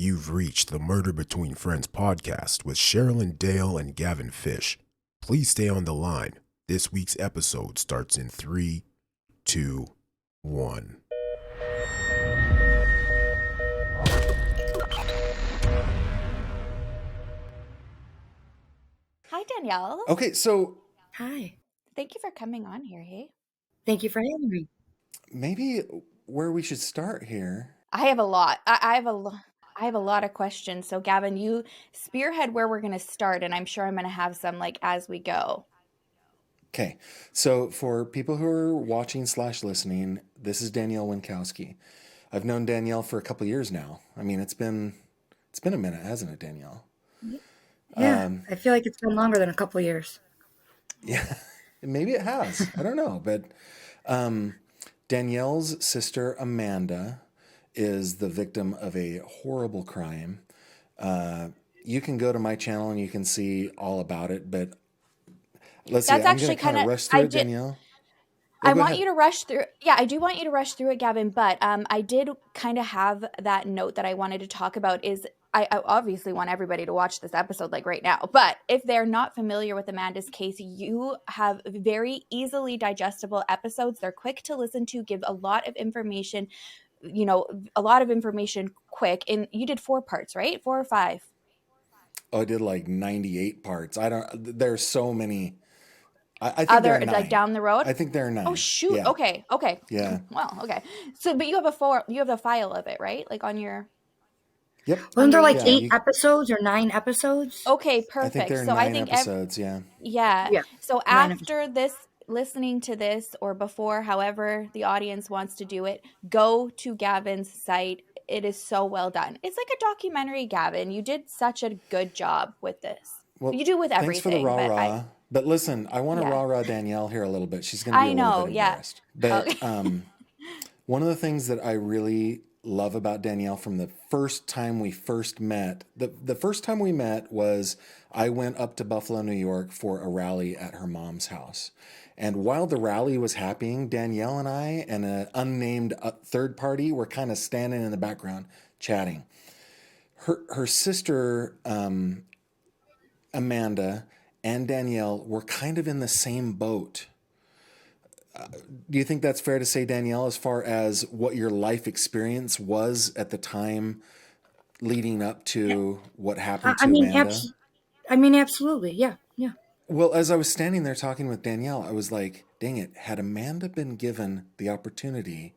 You've reached the Murder Between Friends podcast with Sherrilyn Dale and Gavin Fish. Please stay on the line. This week's episode starts in 3, 2, 1. Hi, Danielle. Okay, so Hi. Thank you for coming on here, hey? Thank you for having me. maybe where we should start here. I have a lot. I have a lot of questions. So, Gavin, you spearhead where we're going to start, and I'm sure I'm going to have some as we go. Okay, so for people who are watching / listening, this is Danielle Wienckowski. I've known Danielle for a couple years now. I mean, it's been a minute, hasn't it, Danielle? Yeah, I feel like it's been longer than a couple of years. Yeah, maybe it has. I don't know, but Danielle's sister Amanda is the victim of a horrible crime. You can go to my channel and you can see all about it, but let's see. That's I'm actually going to kind of kinda- rush through I it, did- Danielle. I go want ahead. you to rush through. Yeah, I do want you to rush through it, Gavin. But I did kind of have that note that I wanted to talk about. I obviously want everybody to watch this episode right now. But if they're not familiar with Amanda's case, you have very easily digestible episodes. They're quick to listen to, give a lot of information. A lot of information quick. And you did 4 parts, right? 4 or 5. Oh, I did 98 parts. There's so many. I think there are 9. Down the road. I think there are 9. Oh shoot! Yeah. Okay. Yeah. Well, okay. So, but you have a file of it, right? On your. Yep. Wasn't there Yeah, 8 episodes or 9 episodes? Okay, perfect. I think there are so 9 I think episodes. Yeah. Yeah. So 9 after this, listening to this or before, however the audience wants to do it, go to Gavin's site. It is so well done. It's like a documentary, Gavin. You did such a good job with this. Well, You do with everything. thanks for the rah-rah. But listen, I want to Yeah. rah-rah Danielle here a little bit. She's going to be a little bit embarrassed. But one of the things that I really love about Danielle from the first time we first met, the first time we met was I went up to Buffalo, New York for a rally at her mom's house. And while the rally was happening, Danielle and I and an unnamed third party were kind of standing in the background chatting. Her sister, Amanda, and Danielle were kind of in the same boat. Do you think that's fair to say, Danielle, as far as what your life experience was at the time leading up to what happened to Amanda? Absolutely. Yeah. Well, as I was standing there talking with Danielle, I was like, dang it, had Amanda been given the opportunity,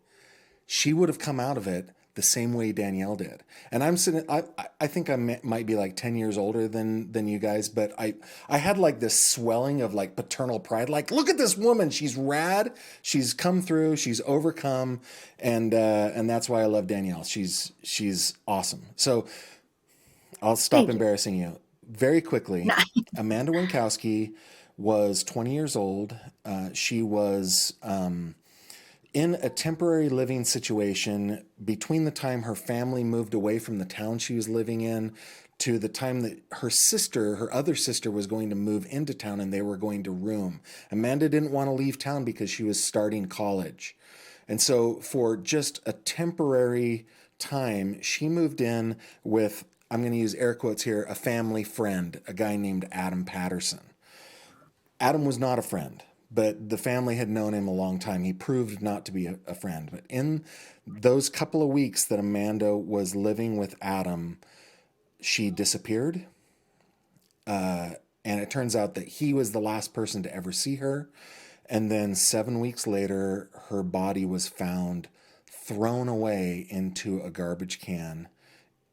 she would have come out of it the same way Danielle did. And I'm sitting, I think I might be 10 years older than you guys, but I had this swelling of paternal pride. Look at this woman. She's rad. She's come through. She's overcome. And that's why I love Danielle. She's awesome. So I'll stop embarrassing you very quickly. Amanda Wienckowski was 20 years old. She was, in a temporary living situation between the time her family moved away from the town she was living in to the time that her other sister was going to move into town and they were going to room. Amanda didn't want to leave town because she was starting college. And so for just a temporary time, she moved in with, I'm going to use air quotes here, a family friend, a guy named Adam Patterson. Adam was not a friend, but the family had known him a long time. He proved not to be a friend. But in those couple of weeks that Amanda was living with Adam, she disappeared. And it turns out that he was the last person to ever see her. And then 7 weeks later, her body was found thrown away into a garbage can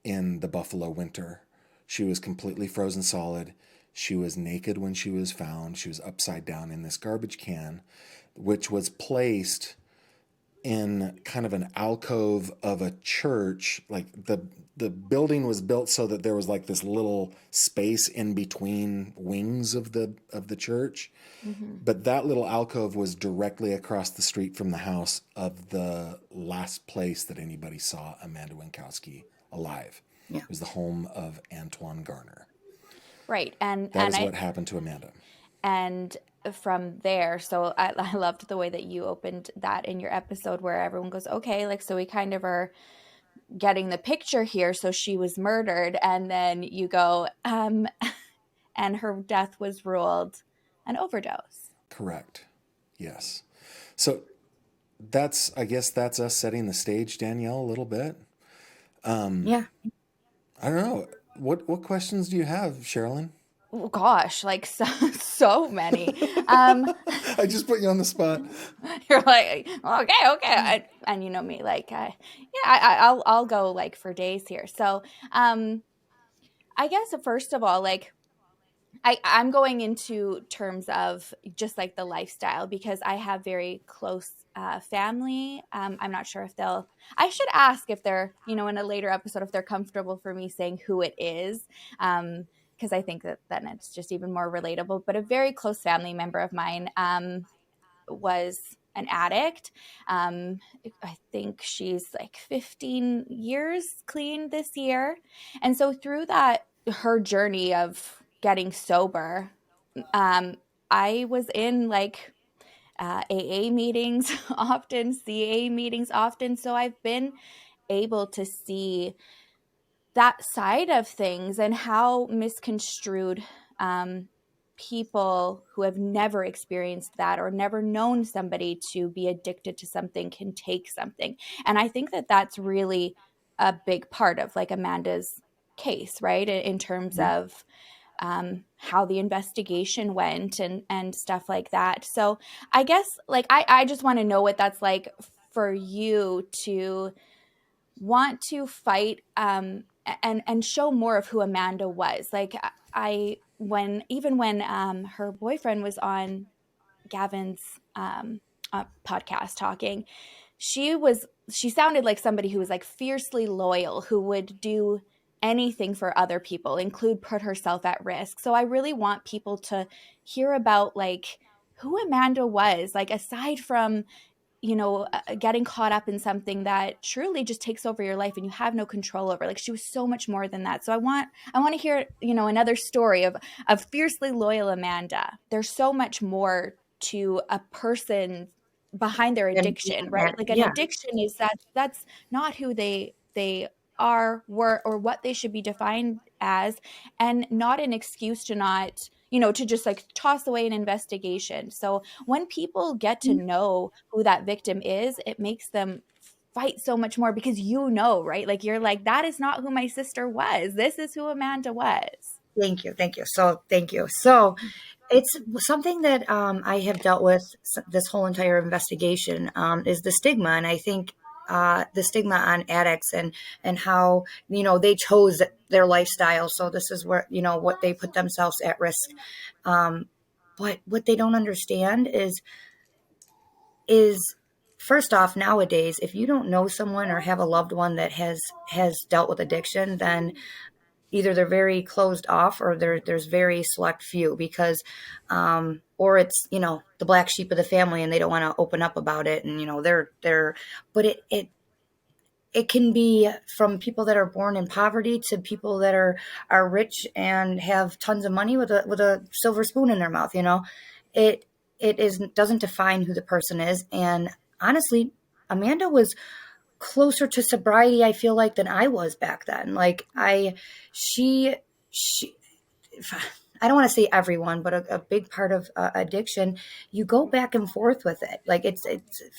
in the Buffalo winter. She was completely frozen solid. She was naked when she was found. She was upside down in this garbage can, which was placed in kind of an alcove of a church. The building was built so that there was this little space in between wings of the church. Mm-hmm. But that little alcove was directly across the street from the house of the last place that anybody saw Amanda Wienckowski alive. Yeah. It was the home of Antoine Garner. Right. And that is what happened to Amanda. And from there, so I loved the way that you opened that in your episode where everyone goes, okay, so we kind of are getting the picture here. So she was murdered. And then you go, and her death was ruled an overdose. Correct. Yes. So I guess that's us setting the stage, Danielle, a little bit. Yeah. I don't know. What questions do you have, Sherrilyn? Oh, gosh, like so many. I just put you on the spot. You're like, okay. And you know me, like, I'll go like for days here. So, I guess first of all, like, I'm going into terms of just like the lifestyle, because I have very close family. I'm not sure if I should ask if they're, in a later episode, if they're comfortable for me saying who it is. Because I think that then it's just even more relatable. But a very close family member of mine was an addict. I think she's like 15 years clean this year. And so through her journey of getting sober, I was in like AA meetings often, CA meetings often. So I've been able to see that side of things and how misconstrued people who have never experienced that or never known somebody to be addicted to something can take something. And I think that that's really a big part of like Amanda's case, right? In terms of how the investigation went and stuff like that. So I guess like I just want to know what that's like for you to want to fight and show more of who Amanda was. Like when her boyfriend was on Gavin's podcast talking, she sounded like somebody who was like fiercely loyal, who would do anything for other people, include put herself at risk. So I really want people to hear about like who Amanda was, like aside from getting caught up in something that truly just takes over your life and you have no control over. Like she was so much more than that. So I want to hear, another story of fiercely loyal Amanda. There's so much more to a person behind their addiction, right? Like an addiction is that's not who they were, or what they should be defined as, and not an excuse to not, to just like toss away an investigation. So when people get to know who that victim is, it makes them fight so much more, because right? Like you're like, that is not who my sister was. This is who Amanda was. Thank you. So thank you. So it's something that I have dealt with this whole entire investigation is the stigma. And I think the stigma on addicts and how, they chose their lifestyle. So this is where, what they put themselves at risk. But what they don't understand is first off, nowadays, if you don't know someone or have a loved one that has dealt with addiction, then either they're very closed off or there's very select few, because or it's the black sheep of the family and they don't want to open up about it, and they're but it can be from people that are born in poverty to people that are rich and have tons of money with a silver spoon in their mouth. It doesn't define who the person is. And honestly, Amanda was closer to sobriety, I feel like, than I was back then. Like she I don't want to say everyone, but a big part of addiction, you go back and forth with it. Like it's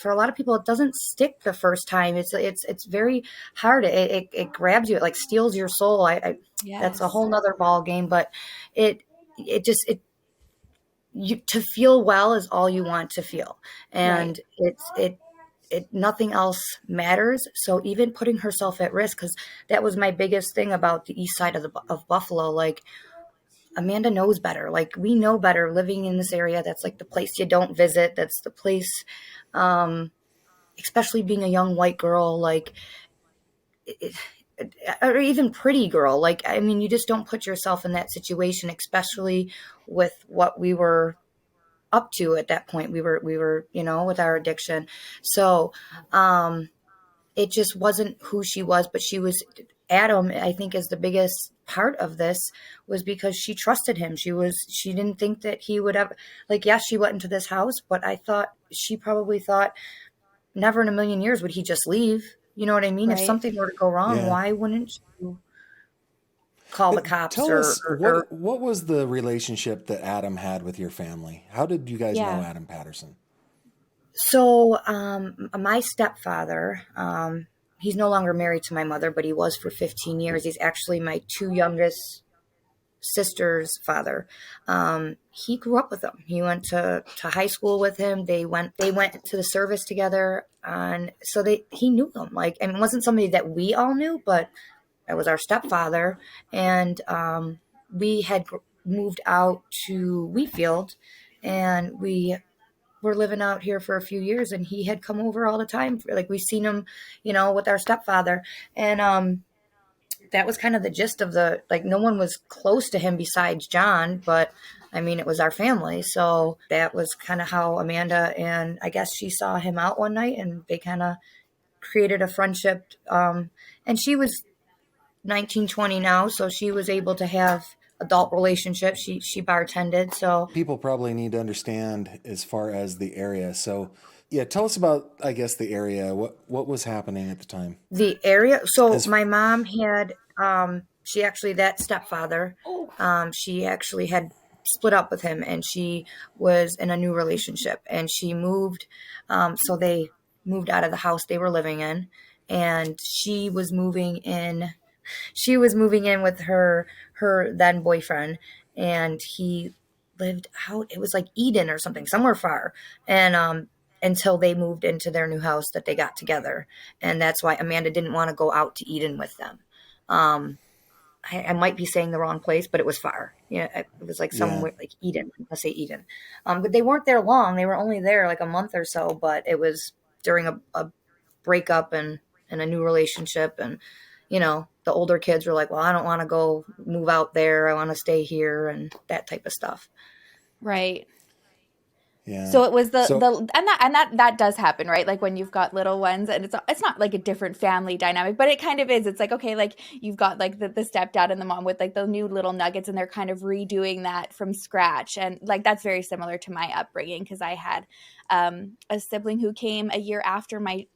for a lot of people, it doesn't stick the first time. It's very hard. It grabs you. It like steals your soul. Yes. That's a whole nother ball game, but you to feel well is all you want to feel. And right. Nothing else matters. So even putting herself at risk, because that was my biggest thing about the east side of Buffalo. Like Amanda knows better. Like we know better living in this area. That's like the place you don't visit. That's the place, especially being a young white girl, like, or even pretty girl. Like, I mean, you just don't put yourself in that situation, especially with what we were up to at that point. We were, with our addiction. So, it just wasn't who she was, but Adam, I think, is the biggest part of this, was because she trusted him. She didn't think that he would ever, like, yes, she went into this house, but she probably thought never in a million years would he just leave. You know what I mean? If Right. something were to go wrong, Yeah. why wouldn't you call the cops Tell us or what was the relationship that Adam had with your family? How did you guys know Yeah. Adam Patterson? So, my stepfather, he's no longer married to my mother, but he was for 15 years. He's actually my two youngest sister's father. He grew up with him. He went to high school with him. They went to the service together. And so he knew him. Like, and it wasn't somebody that we all knew, but it was our stepfather. And, we had moved out to Wheatfield, and we were living out here for a few years, and he had come over all the time. Like, we seen him, with our stepfather. And, that was kind of the gist of like, no one was close to him besides John, but I mean, it was our family. So that was kind of how Amanda, and I guess she saw him out one night, and they kind of created a friendship. And she was 19, 20 now, so she was able to have adult relationships. She bartended. So People probably need to understand as far as the area. So, yeah, tell us about, I guess, the area. What was happening at the time? the area. So As my mom had, she actually, that stepfather, she actually had split up with him, and she was in a new relationship, and she moved. So they moved out of the house they were living in, and she was moving in with her then boyfriend, and he lived out, it was like Eden or something, somewhere far. And until they moved into their new house that they got together. And that's why Amanda didn't want to go out to Eden with them. I might be saying the wrong place, but it was far. Yeah, it was like yeah, somewhere like Eden. Let's say Eden. But they weren't there long. They were only there like a month or so. But it was during a breakup and a new relationship. And the older kids were like, "Well, I don't want to go move out there. I want to stay here," and that type of stuff. Right. yeah. So it was the So that does happen, right? Like when you've got little ones, and it's not like a different family dynamic, but it kind of is. It's like, okay, like you've got like the stepdad and the mom with like the new little nuggets, and they're kind of redoing that from scratch. And like that's very similar to my upbringing, because I had a sibling who came a year after my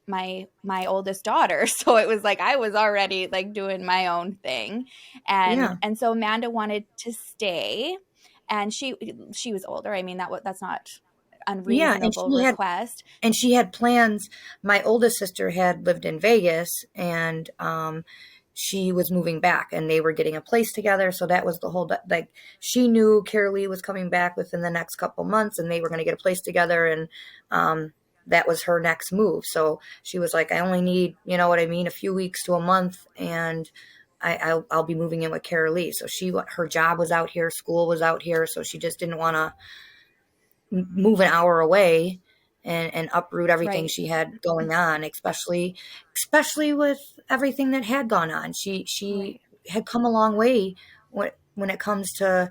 oldest daughter. So it was like I was already like doing my own thing. Yeah, And so Amanda wanted to stay, and she was older. I mean, that's not yeah, and unreasonable she had request. and she had plans. My oldest sister had lived in Vegas, and she was moving back, and they were getting a place together. So that was the whole, like, she knew Carolee was coming back within the next couple months, and they were going to get a place together. And that was her next move. So she was like, I only need, you know what I mean, a few weeks to a month, and I'll be moving in with Carolee. So her job was out here, school was out here, so she just didn't want to move an hour away and uproot everything Right. she had going on, especially with everything that had gone on. She Right. had come a long way when it comes to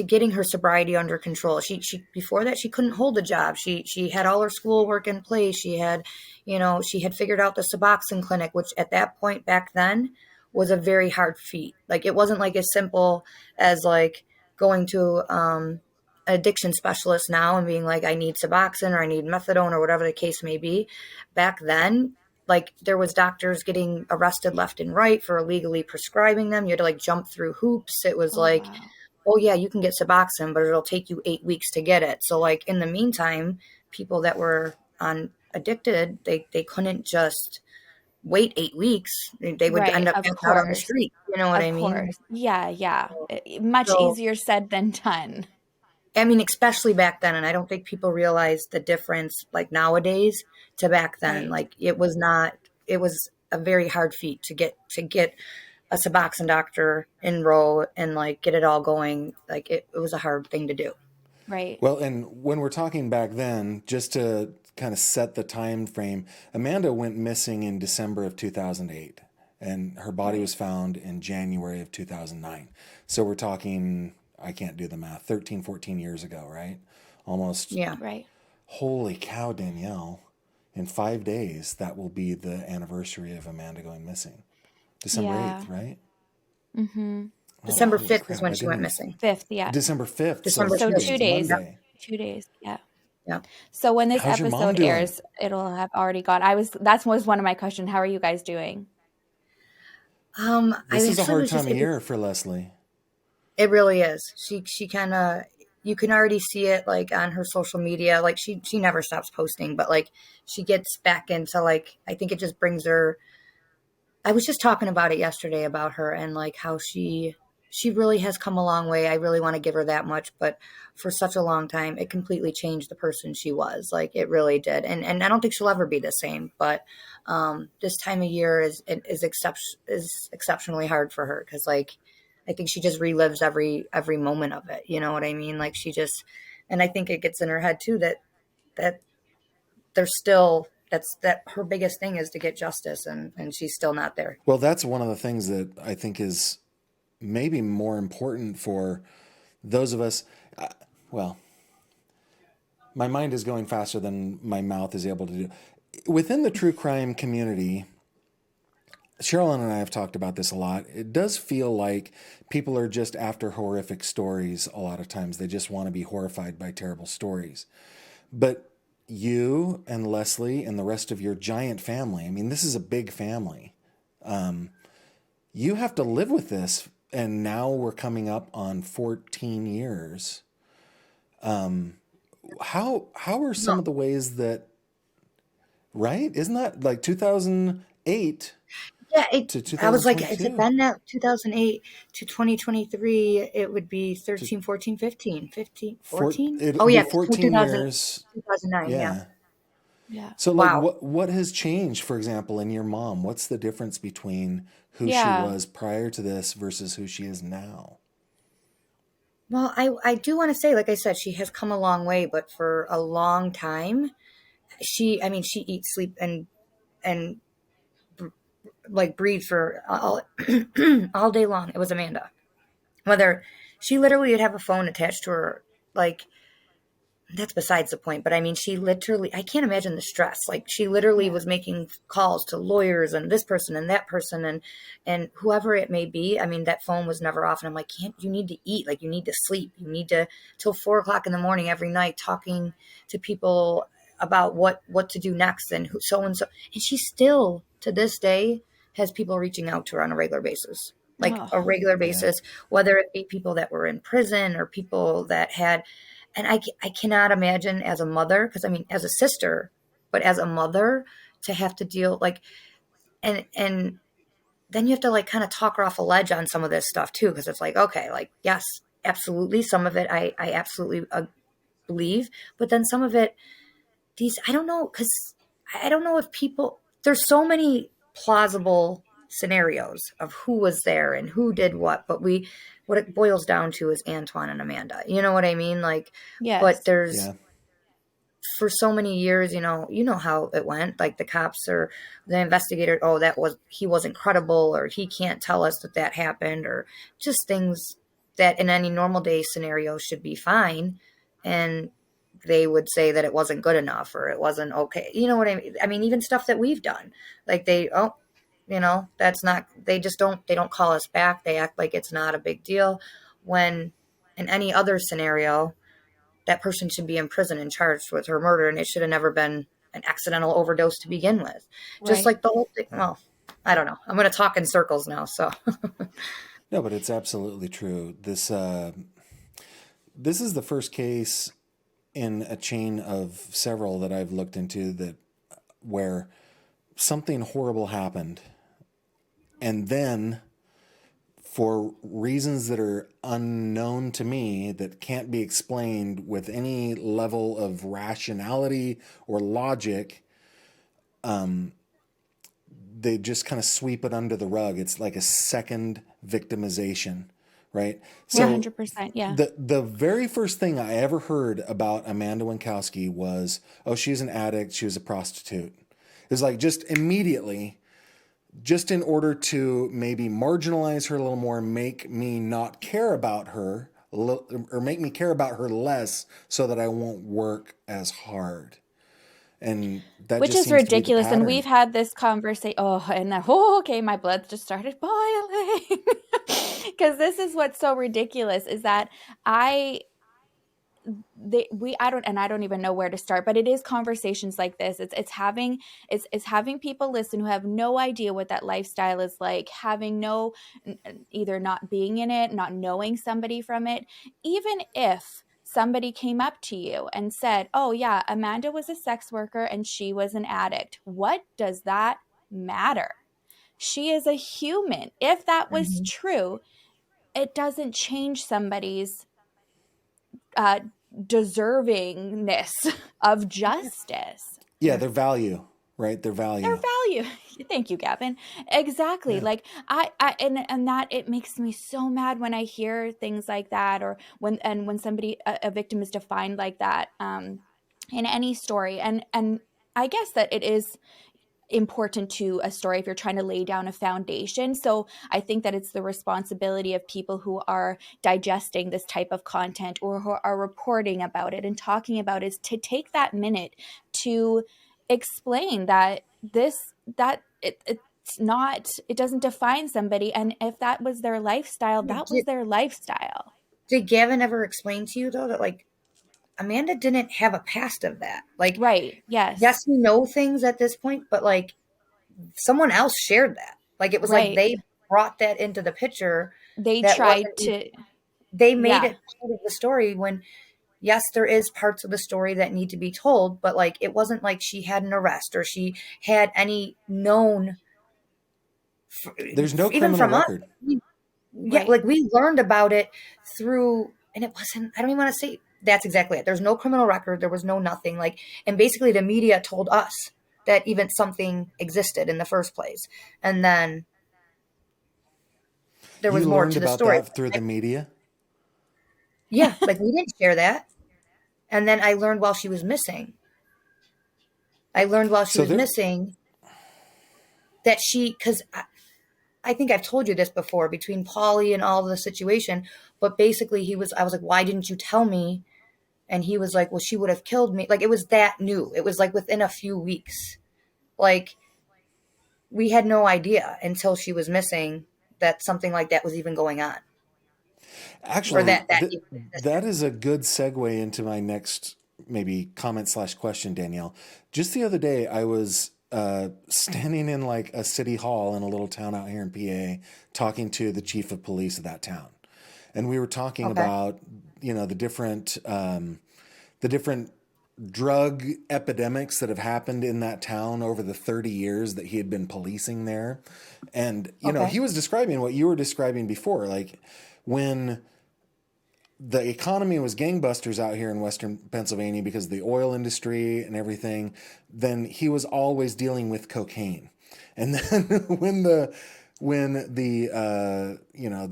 getting her sobriety under control. She before that, she couldn't hold a job. She had all her schoolwork in place. She had figured out the Suboxone clinic, which at that point back then was a very hard feat. Like, it wasn't like as simple as like going to addiction specialist now and being like, I need Suboxone or I need methadone or whatever the case may be. Back then, like, there was doctors getting arrested left and right for illegally prescribing them. You had to like jump through hoops. It was Oh, like, wow. oh yeah, you can get Suboxone, but it'll take you 8 weeks to get it. So like, in the meantime, people that were on addicted, they couldn't just wait 8 weeks. They would end Right. up Of passed out on the course. street. You know what Of I mean? course. Yeah. Yeah. Much So easier said than done. I mean, especially back then, and I don't think people realize the difference, like, nowadays to back then. Right. Like, it was not. It was a very hard feat to get a Suboxone doctor in row and like get it all going. Like, it was a hard thing to do. Right. well, and when we're talking back then, just to kind of set the time frame, Amanda went missing in December of 2008, and her body Right. was found in January of 2009. So we're talking, I can't do the math, 13, 14 years ago, right? Almost. Yeah, Right. Holy cow, Danielle. In 5 days, that will be the anniversary of Amanda going missing. December Yeah. 8th, right? Mm-hmm. Oh, December Yeah. holy 5th is crap. when I she didn't went even. missing. Fifth. Yeah. December 5th. So December So 5th. today's 2 days. Yep. Monday. 2 days. Yeah. Yeah. So when this How's your mom episode doing? airs, it'll have already gone. That was one of my questions. How are you guys doing? I This is a actually hard was just time of year for Leslie. it really is. She kind of, you can already see it like on her social media. Like she never stops posting, but like she gets back into like, I think it just brings her. I was just talking about it yesterday about her and like how she really has come a long way. I really want to give her that much, but for such a long time it completely changed the person she was. Like it really did. And I don't think she'll ever be the same, but this time of year is exceptionally hard for her cuz like I think she just relives every moment of it. You know what I mean? Like she just, and I think it gets in her head too that there's still, that her biggest thing is to get justice, and she's still not there. Well, that's one of the things that I think is maybe more important for those of us. Well, my mind is going faster than my mouth is able to do. Within the true crime community, Sherrilyn and I have talked about this a lot. It does feel like people are just after horrific stories a lot of times. They just want to be horrified by terrible stories. But you and Leslie and the rest of your giant family, I mean, this is a big family. You have to live with this. And now we're coming up on 14 years. How are some No. of the ways that, right? Isn't that like 2008 Yeah, to I was like, has it 2022? been that 2008 to 2023? It would be To 13, 14, 15, 15, four, 14? it'll Oh, be yeah, 14 2000, years. 2009. Yeah. Yeah. Yeah. So like Wow. what has changed, for example, in your mom? What's the difference between who she Yeah. was prior to this versus who she is now? Well, I do want to say, like I said, she has come a long way, but for a long time, I mean, she eats, sleep, and like breathe for all, all day long. It was Amanda. Whether she literally would have a phone attached to her, like that's besides the point. But I mean, she literally, I can't imagine the stress. Like she literally Yeah. was making calls to lawyers and this person and that person and whoever it may be. I mean, that phone was never off. And I'm like, can't, you need to eat, like you need to sleep. You need to, till 4 o'clock in the morning every night, talking to people about what to do next and who, so and so. And she still to this day has people reaching out to her on a regular basis. Like Oh, a regular Yeah. basis, whether it be people that were in prison or people that had, and I cannot imagine as a mother, because I mean, as a sister, but as a mother to have to deal like, and then you have to like kind of talk her off a ledge on some of this stuff too, because it's like, okay, like, yes, absolutely. Some of it I absolutely believe, but then some of it, I don't know, because I don't know if people, there's so many plausible scenarios of who was there and who did what what it boils down to is Antoine and Amanda. You know what I mean? Like, but yes. there's, Yeah. for so many years, you know how it went. Like the cops or the investigator, oh, he wasn't credible, or he can't tell us that happened, or just things that in any normal day scenario should be fine. And they would say that it wasn't good enough or it wasn't okay. You know what I mean? I mean, even stuff that we've done, like that's not, they don't call us back. They act like it's not a big deal when in any other scenario, that person should be in prison and charged with her murder, and it should have never been an accidental overdose to begin with. Just Right. like the whole thing. Well, I don't know. I'm going to talk in circles now. So, No, but it's absolutely true. This is the first case in a chain of several that I've looked into that where something horrible happened, and then for reasons that are unknown to me, that can't be explained with any level of rationality or logic, they just kind of sweep it under the rug. It's like a second victimization, right? Yeah. So 100%. Yeah. the very first thing I ever heard about Amanda Wienckowski was, oh, she's an addict, she was a prostitute. It was like just immediately, just in order to maybe marginalize her a little more, make me not care about her, or make me care about her less so that I won't work as hard. And that Which just is seems to be the ridiculous. And we've pattern. had this conversation. Oh, and then, oh, okay, my blood just started boiling. Because this is what's so ridiculous is that I I don't even know where to start, but it is conversations like this. It's having people listen who have no idea what that lifestyle is like, having no, either not being in it, not knowing somebody from it. Even if somebody came up to you and said, oh yeah, Amanda was a sex worker and she was an addict, what does that matter? She is a human. If that was Mhm. true, it doesn't change somebody's uh, deservingness of justice. Yeah, their value, right? Their Their value. value. Thank you, Gavin. Exactly. Yeah. Like and that it makes me so mad when I hear things like that, or when somebody a victim is defined like that, in any story. And I guess that it is important to a story if you're trying to lay down a foundation. So I think that it's the responsibility of people who are digesting this type of content or who are reporting about it and talking about it, is to take that minute to explain that it's not, it doesn't define somebody, and if that was their lifestyle, that was Did, their lifestyle. did Gavin ever explain to you though that like Amanda didn't have a past of that? Like, Right. Yes. yes, we know things at this point, but like someone else shared that. Like it was like Right. they brought that into the picture They that tried wasn't, to. they made Yeah. it part of the story when yes, there is parts of the story that need to be told, but like it wasn't like she had an arrest or she had any known There's no even criminal from us. record. Yeah, Right. like we learned about it through, and it wasn't, I don't even want to say that's exactly it. There's no criminal record, there was no nothing. Like, and basically the media told us that even something existed in the first place. And then there was You more learned to the about story. that through the media. Yeah, like we didn't share that. And then I learned while she was missing. I learned while she So was there, missing that because I think I've told you this before between Paulie and all the situation, but basically I was like, why didn't you tell me? And he was like, well, she would have killed me. Like it was that new. It was like within a few weeks. Like we had no idea until she was missing that something like that was even going on or actually, that even existed. that is a good segue into my next maybe comment slash question, Danielle. Just the other day, I was standing in like a city hall in a little town out here in PA, talking to the chief of police of that town, and we were talking Okay. about the different drug epidemics that have happened in that town over the 30 years that he had been policing there. And, Okay. he was describing what you were describing before. Like when the economy was gangbusters out here in Western Pennsylvania because of the oil industry and everything, then he was always dealing with cocaine. And then when the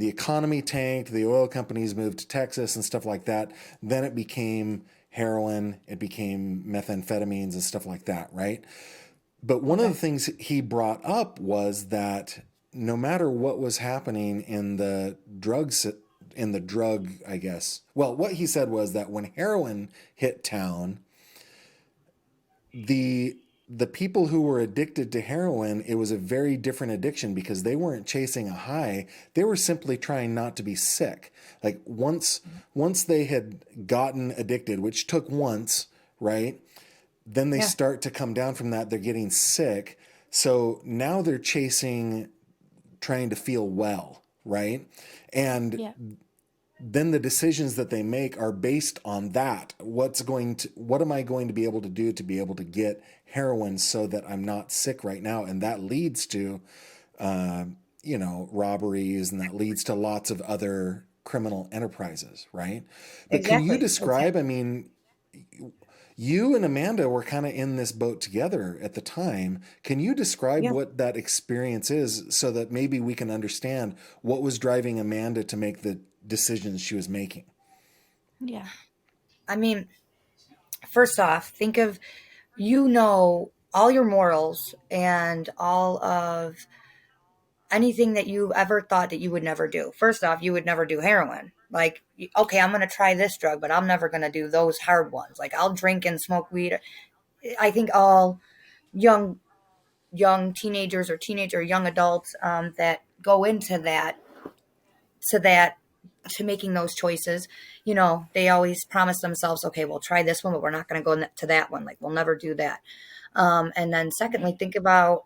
economy tanked, the oil companies moved to Texas and stuff like that, then it became heroin, it became methamphetamines and stuff like that, right? But one of the Okay. things he brought up was that no matter what was happening in the drug, I guess. Well, what he said was that when heroin hit town, the the people who were addicted to heroin, it was a very different addiction because they weren't chasing a high. They were simply trying not to be sick. Like once they had gotten addicted, which took once, right? Then they Yeah. start to come down from that. They're getting sick. So now they're chasing trying to feel well, right? And Yeah. then the decisions that they make are based on that. What am I going to be able to do to be able to get heroin so that I'm not sick right now? And that leads to, robberies, and that leads to lots of other criminal enterprises, right? But can you Exactly. describe, I Exactly. mean, you and Amanda were kind of in this boat together at the time. Can you describe Yeah. what that experience is so that maybe we can understand what was driving Amanda to make the decisions she was making? Yeah. I mean, first off, think of, all your morals and all of anything that you ever thought that you would never do. First off, you would never do heroin. Like, okay, I'm going to try this drug, but I'm never going to do those hard ones. Like, I'll drink and smoke weed. I think all young teenagers or young adults that go into that to making those choices, they always promise themselves, okay, we'll try this one, but we're not going to go to that one. Like, we'll never do that. And then secondly, Right. think about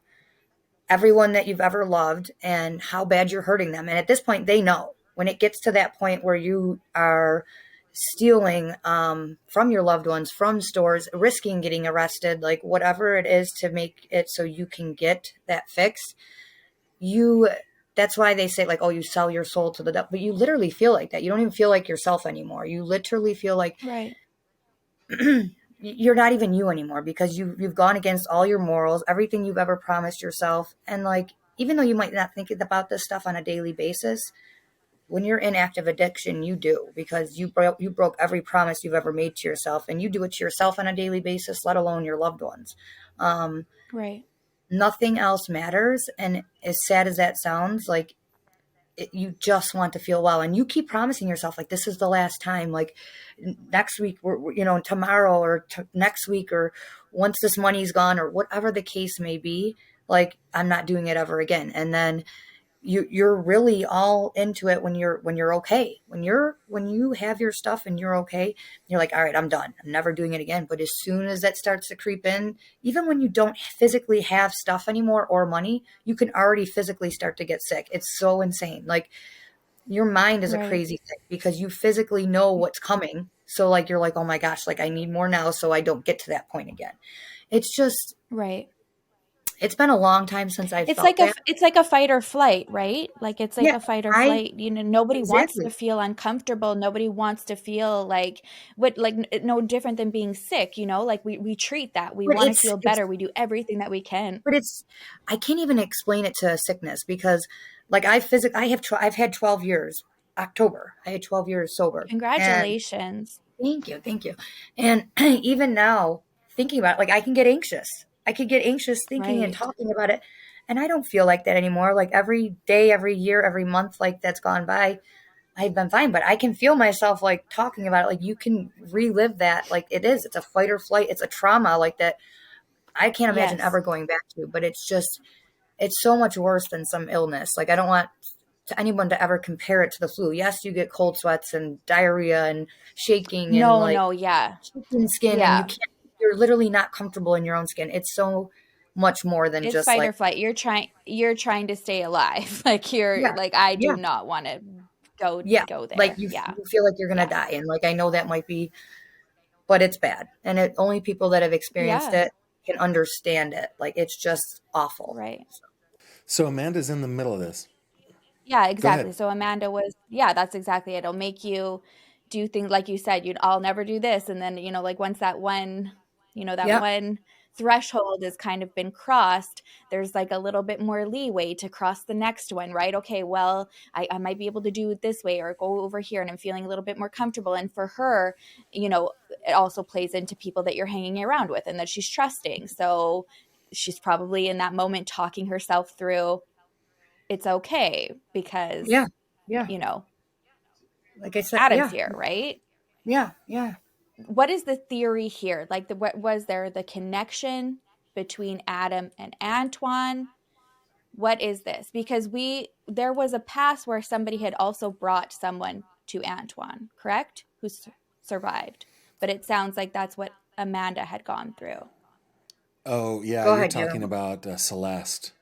everyone that you've ever loved and how bad you're hurting them. And at this point, they know. When it gets to that point where you are stealing from your loved ones, from stores, risking getting arrested, like whatever it is to make it so you can get that fixed, that's why they say, like, oh, you sell your soul to the devil. But you literally feel like that. You don't even feel like yourself anymore. You literally feel like Right. you're not even you anymore, because you've gone against all your morals, everything you've ever promised yourself. And like, even though you might not think about this stuff on a daily basis, when you're in active addiction, you do, because you broke every promise you've ever made to yourself, and you do it to yourself on a daily basis, let alone your loved ones. Right. Nothing else matters. And as sad as that sounds, like, you just want to feel well, and you keep promising yourself, like, this is the last time, like next week, tomorrow, or next week, or once this money's gone, or whatever the case may be, like, I'm not doing it ever again. And then you're really all into it when you're okay, when you have your stuff and you're okay, you're like, all right, I'm done, I'm never doing it again. But as soon as that starts to creep in, even when you don't physically have stuff anymore or money, you can already physically start to get sick. It's so insane. Like, your mind is a Right. crazy thing, because you physically know what's coming. So like, you're like, oh my gosh, like, I need more now so I don't get to that point again. It's just, Right. it's been a long time since I've It's felt like a that. it's like a fight or flight, right? Like, it's like Yeah, a fight or I flight. Nobody wants to exactly. feel uncomfortable. Nobody wants to feel like no different than being sick, Like, we treat that. We But want to it's feel it's better. We do everything that we can. but it's I can't even explain it to a sickness, because like, I've had 12 years. October, I had 12 years sober. And Congratulations. thank you. And even now, thinking about it, like, I can get anxious. I could get anxious thinking and Right. talking about it. And I don't feel like that anymore. Like, every day, every year, every month, like, that's gone by, I've been fine. But I can feel myself, like, talking about it. Like, you can relive that. Like, it's a fight or flight. It's a trauma like that. I can't imagine Yes. ever going back to. But it's so much worse than some illness. Like, I don't want anyone to ever compare it to the flu. Yes, you get cold sweats and diarrhea and shaking and No, like no, yeah. chicken skin, and Yeah. you're literally not comfortable in your own skin. It's so much more than It's just fight like, or flight. You're trying to stay alive. Like, you're yeah, like, I do yeah, not want to go yeah. go Like, there. you, Yeah. you feel like you're going to Yeah. die. And like, I know that might be, but it's bad. And only people that have experienced Yeah. it can understand it. Like, it's just awful. Right. So Amanda's in the middle of this. Yeah, Go ahead. exactly. So Amanda yeah, that's exactly it. It'll make you do things like you said, I'll never do this. And then, like, once that Yeah. one threshold has kind of been crossed, there's like a little bit more leeway to cross the next one, right? Okay, well, I might be able to do it this way or go over here and I'm feeling a little bit more comfortable. And for her, it also plays into people that you're hanging around with and that she's trusting. So she's probably in that moment talking herself through it's okay because, Yeah. Yeah. you know, Like I said, Adam's yeah. here, right? Yeah. Yeah. What is the theory here? Like, what was there the connection between Adam and Antoine? What is this? Because there was a past where somebody had also brought someone to Antoine, correct? Who survived. But it sounds like that's what Amanda had gone through. Oh, yeah, Go you're ahead, talking Gavin. about Celeste.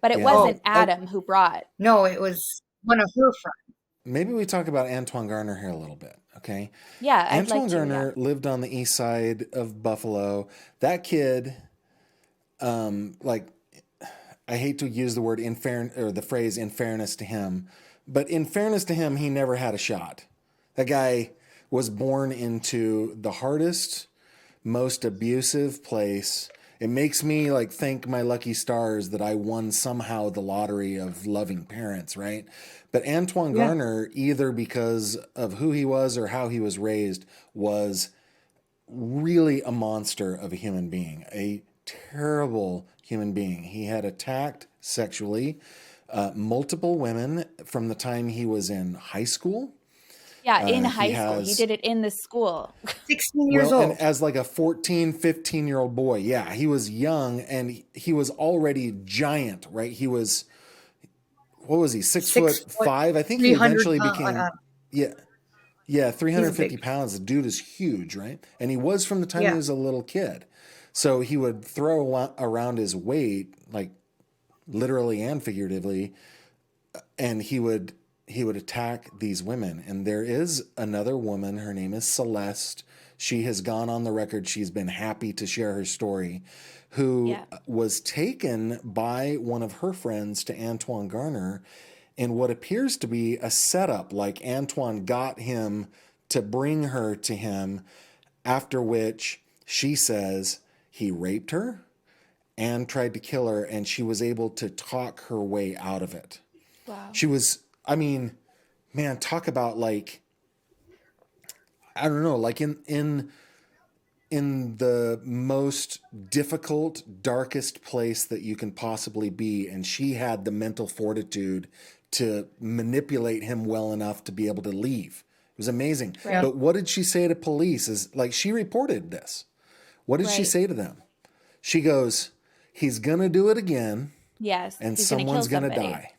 But it Yeah. wasn't Oh, Adam who brought. no, it was one of her friends. Maybe we talk about Antoine Garner here a little bit, okay? Yeah, I'd like Antoine to. Yeah. Garner lived on the east side of Buffalo. That kid, like, I hate to use the word or the phrase in fairness to him, but in fairness to him, he never had a shot. That guy was born into the hardest, most abusive place. It makes me like thank my lucky stars that I won somehow the lottery of loving parents, right? But Antoine Yeah. Garner, either because of who he was or how he was raised, was really a monster of a human being, a terrible human being. He had attacked sexually multiple women from the time he was in high school. Yeah, in He high school. He has, did it in the school. 16 years well, and old. as like a 14, 15-year-old boy, yeah, he was young and he was already giant, right? He was, what was he, 6'5"? I think he 300 eventually became, yeah, 350 big. pounds. The dude is huge, right? And he was from the time he Yeah. was a little kid. So he would throw around his weight, like literally and figuratively, and he would attack these women. And there is another woman, her name is Celeste. She has gone on the record, she's been happy to share her story, who was taken by one of her friends to Antoine Garner in what appears to be a setup. Like Antoine got him to bring her to him, after which she says he raped her and tried to kill her, and she was able to talk her way out of it. Wow. She was, I mean, man, talk about like, I don't know, like in the most difficult, darkest place that you can possibly be, and she had the mental fortitude to manipulate him well enough to be able to leave. It was amazing. Right. But what did she say to police? Is like, she reported this. What did she say to them? She goes, he's gonna do it again. Yes. And he's someone's gonna somebody. die.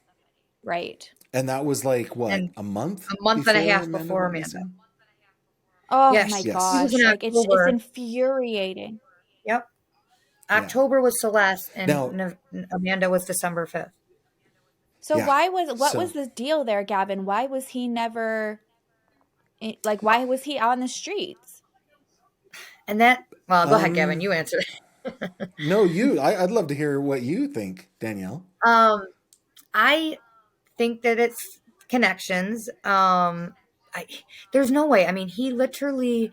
Right. And that was like, what, And a month? A month and a half before Amanda. Oh Yes. my Yes. gosh. It was in Like it's October. infuriating. Yep. Yeah. October was Celeste, and Now, Amanda was December 5th. So Yeah. what was the deal there, Gavin? Why was he never like, why was he on the streets? And that, well, go ahead, Gavin, you answer. No, I'd love to hear what you think, Danielle. I think that it's connections. There's no way. I mean, he literally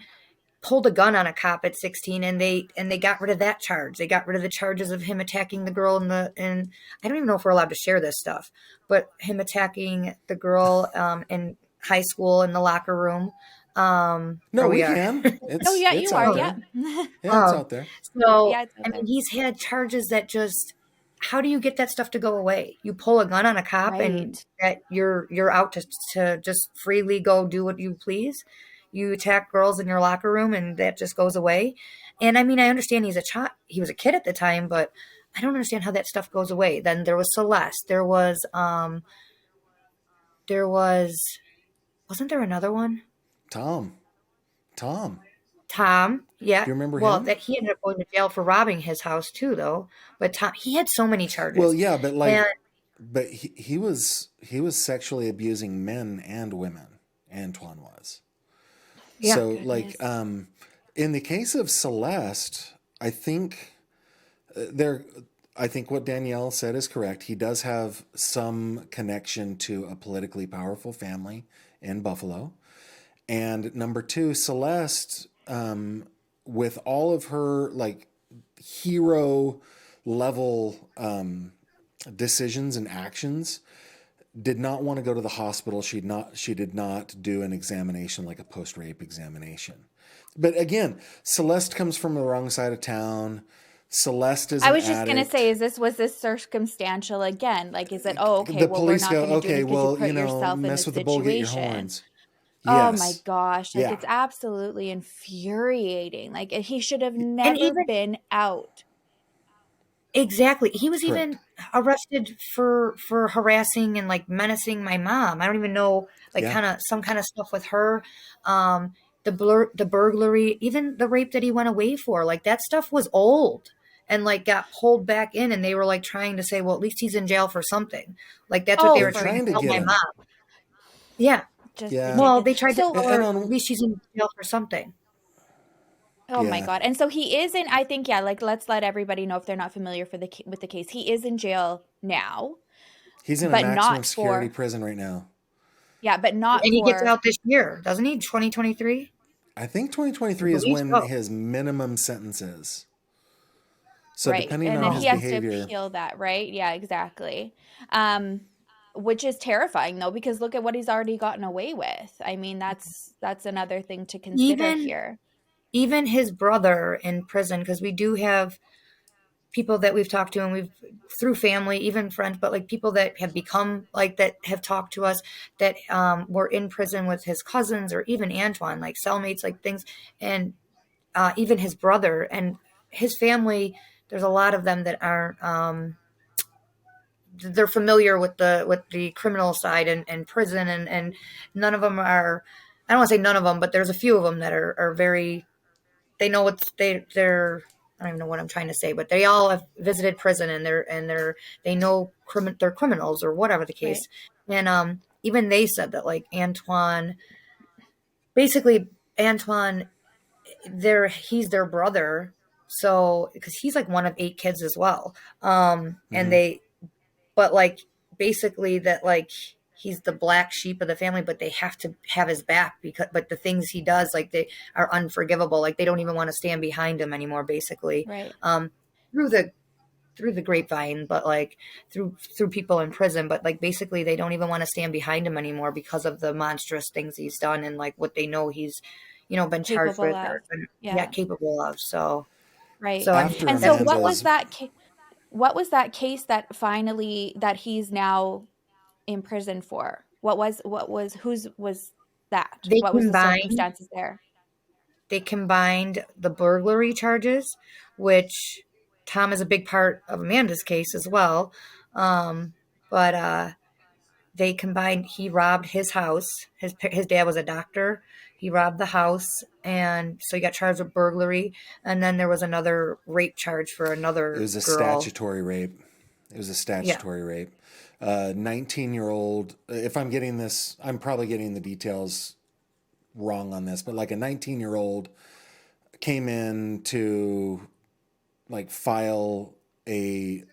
pulled a gun on a cop at 16, and they got rid of that charge. They got rid of the charges of him attacking the girl and I don't even know if we're allowed to share this stuff, but him attacking the girl in high school in the locker room. No, we can. Oh yeah, it's you out are. there. Yeah. Yeah, it's out there. So Yeah, it's out I there. mean, he's had charges that just, how do you get that stuff to go away? You pull a gun on a cop and Right. that you're out to just freely go do what you please. You attack girls in your locker room and that just goes away. And I mean, I understand he was a kid at the time, but I don't understand how that stuff goes away. Then there was Celeste. Wasn't there another one? Tom. Tom, yeah. Do you remember well, him? that he ended up going to jail for robbing his house too, though. But Tom, he had so many charges. Well, yeah, but like, And but he was sexually abusing men and women. Antoine was. Yeah. So Goodness. like, in the case of Celeste, I think I think what Danielle said is correct. He does have some connection to a politically powerful family in Buffalo. And number two, Celeste, with all of her like hero level decisions and actions, did not want to go to the hospital. She did not do an examination, like a post-rape examination. But again, Celeste comes from the wrong side of town. Celeste is I an was just gonna addict. say, was this circumstantial again? Like, is it, okay, The well, we're police not go, going to do okay, this because well, you put you know, yourself in mess this with the bull, get your situation. horns. Oh my Yes. gosh. Like, Yeah. it's absolutely infuriating. Like, he should have and never even been out. exactly, he was Correct. even arrested for harassing and like menacing my mom. I don't even know, like Yeah. some kind of stuff with her. The burglary, even the rape that he went away for, like that stuff was old and like got pulled back in, and they were like trying to say, well, at least he's in jail for something. Like that's what they Oh, were for trying trying to to tell get my him. mom. Yeah. just Yeah. Well, ridiculous. they tried to So, tell her, And at on, least she's in jail for something. oh my yeah, God. And so he is in, I think, yeah, like, let's let everybody know if they're not familiar with the case. He is in jail now, he's in a but maximum not security for, prison right now. but not And he gets for, out this year, doesn't he? 2023? I think I 2023 is believe when so. his minimum sentence is. So right. depending And on then his he has to behavior, appeal that, right? Yeah, exactly. Which is terrifying though, because look at what he's already gotten away with. I mean, that's another thing to consider Even here. even his brother in prison, because we do have people that we've talked to, and we've through family, even friends, but like people that have become like that have talked to us that were in prison with his cousins or even Antoine, like cellmates, like things, and even his brother and his family. There's a lot of them that aren't they're familiar with the criminal side and prison, and none of them are, I don't want to say none of them, but there's a few of them that are very, they know what's they're I don't even know what I'm trying to say, but they all have visited prison, and they know they're criminals or whatever the Right. case. And even they said that, like, basically Antoine, he's their brother, so because he's like one of 8 kids as well. And they, but like, basically that, like, he's the black sheep of the family, but they have to have his back, but the things he does, like, they are unforgivable. Like, they don't even want to stand behind him anymore, basically. Right. Through the grapevine, but like through people in prison, but like, basically they don't even want to stand behind him anymore because of the monstrous things he's done, and like what they know he's, been charged Capable with, of. or been, Yeah. capable of. So Right. I mean, After And so Amanda's, what was that case that finally, that he's now in prison for? Whose was that? they What was the combined circumstances there? they combined the burglary charges, which Tom is a big part of Amanda's case as well. But they combined, he robbed his house. His dad was a doctor. He robbed the house, and so he got charged with burglary. And then there was another rape charge for it another was a girl. statutory rape. It was a Yeah. statutory rape. 19-year-old, if I'm getting this, I'm probably getting the details wrong on this, but like a 19-year-old came in to like file a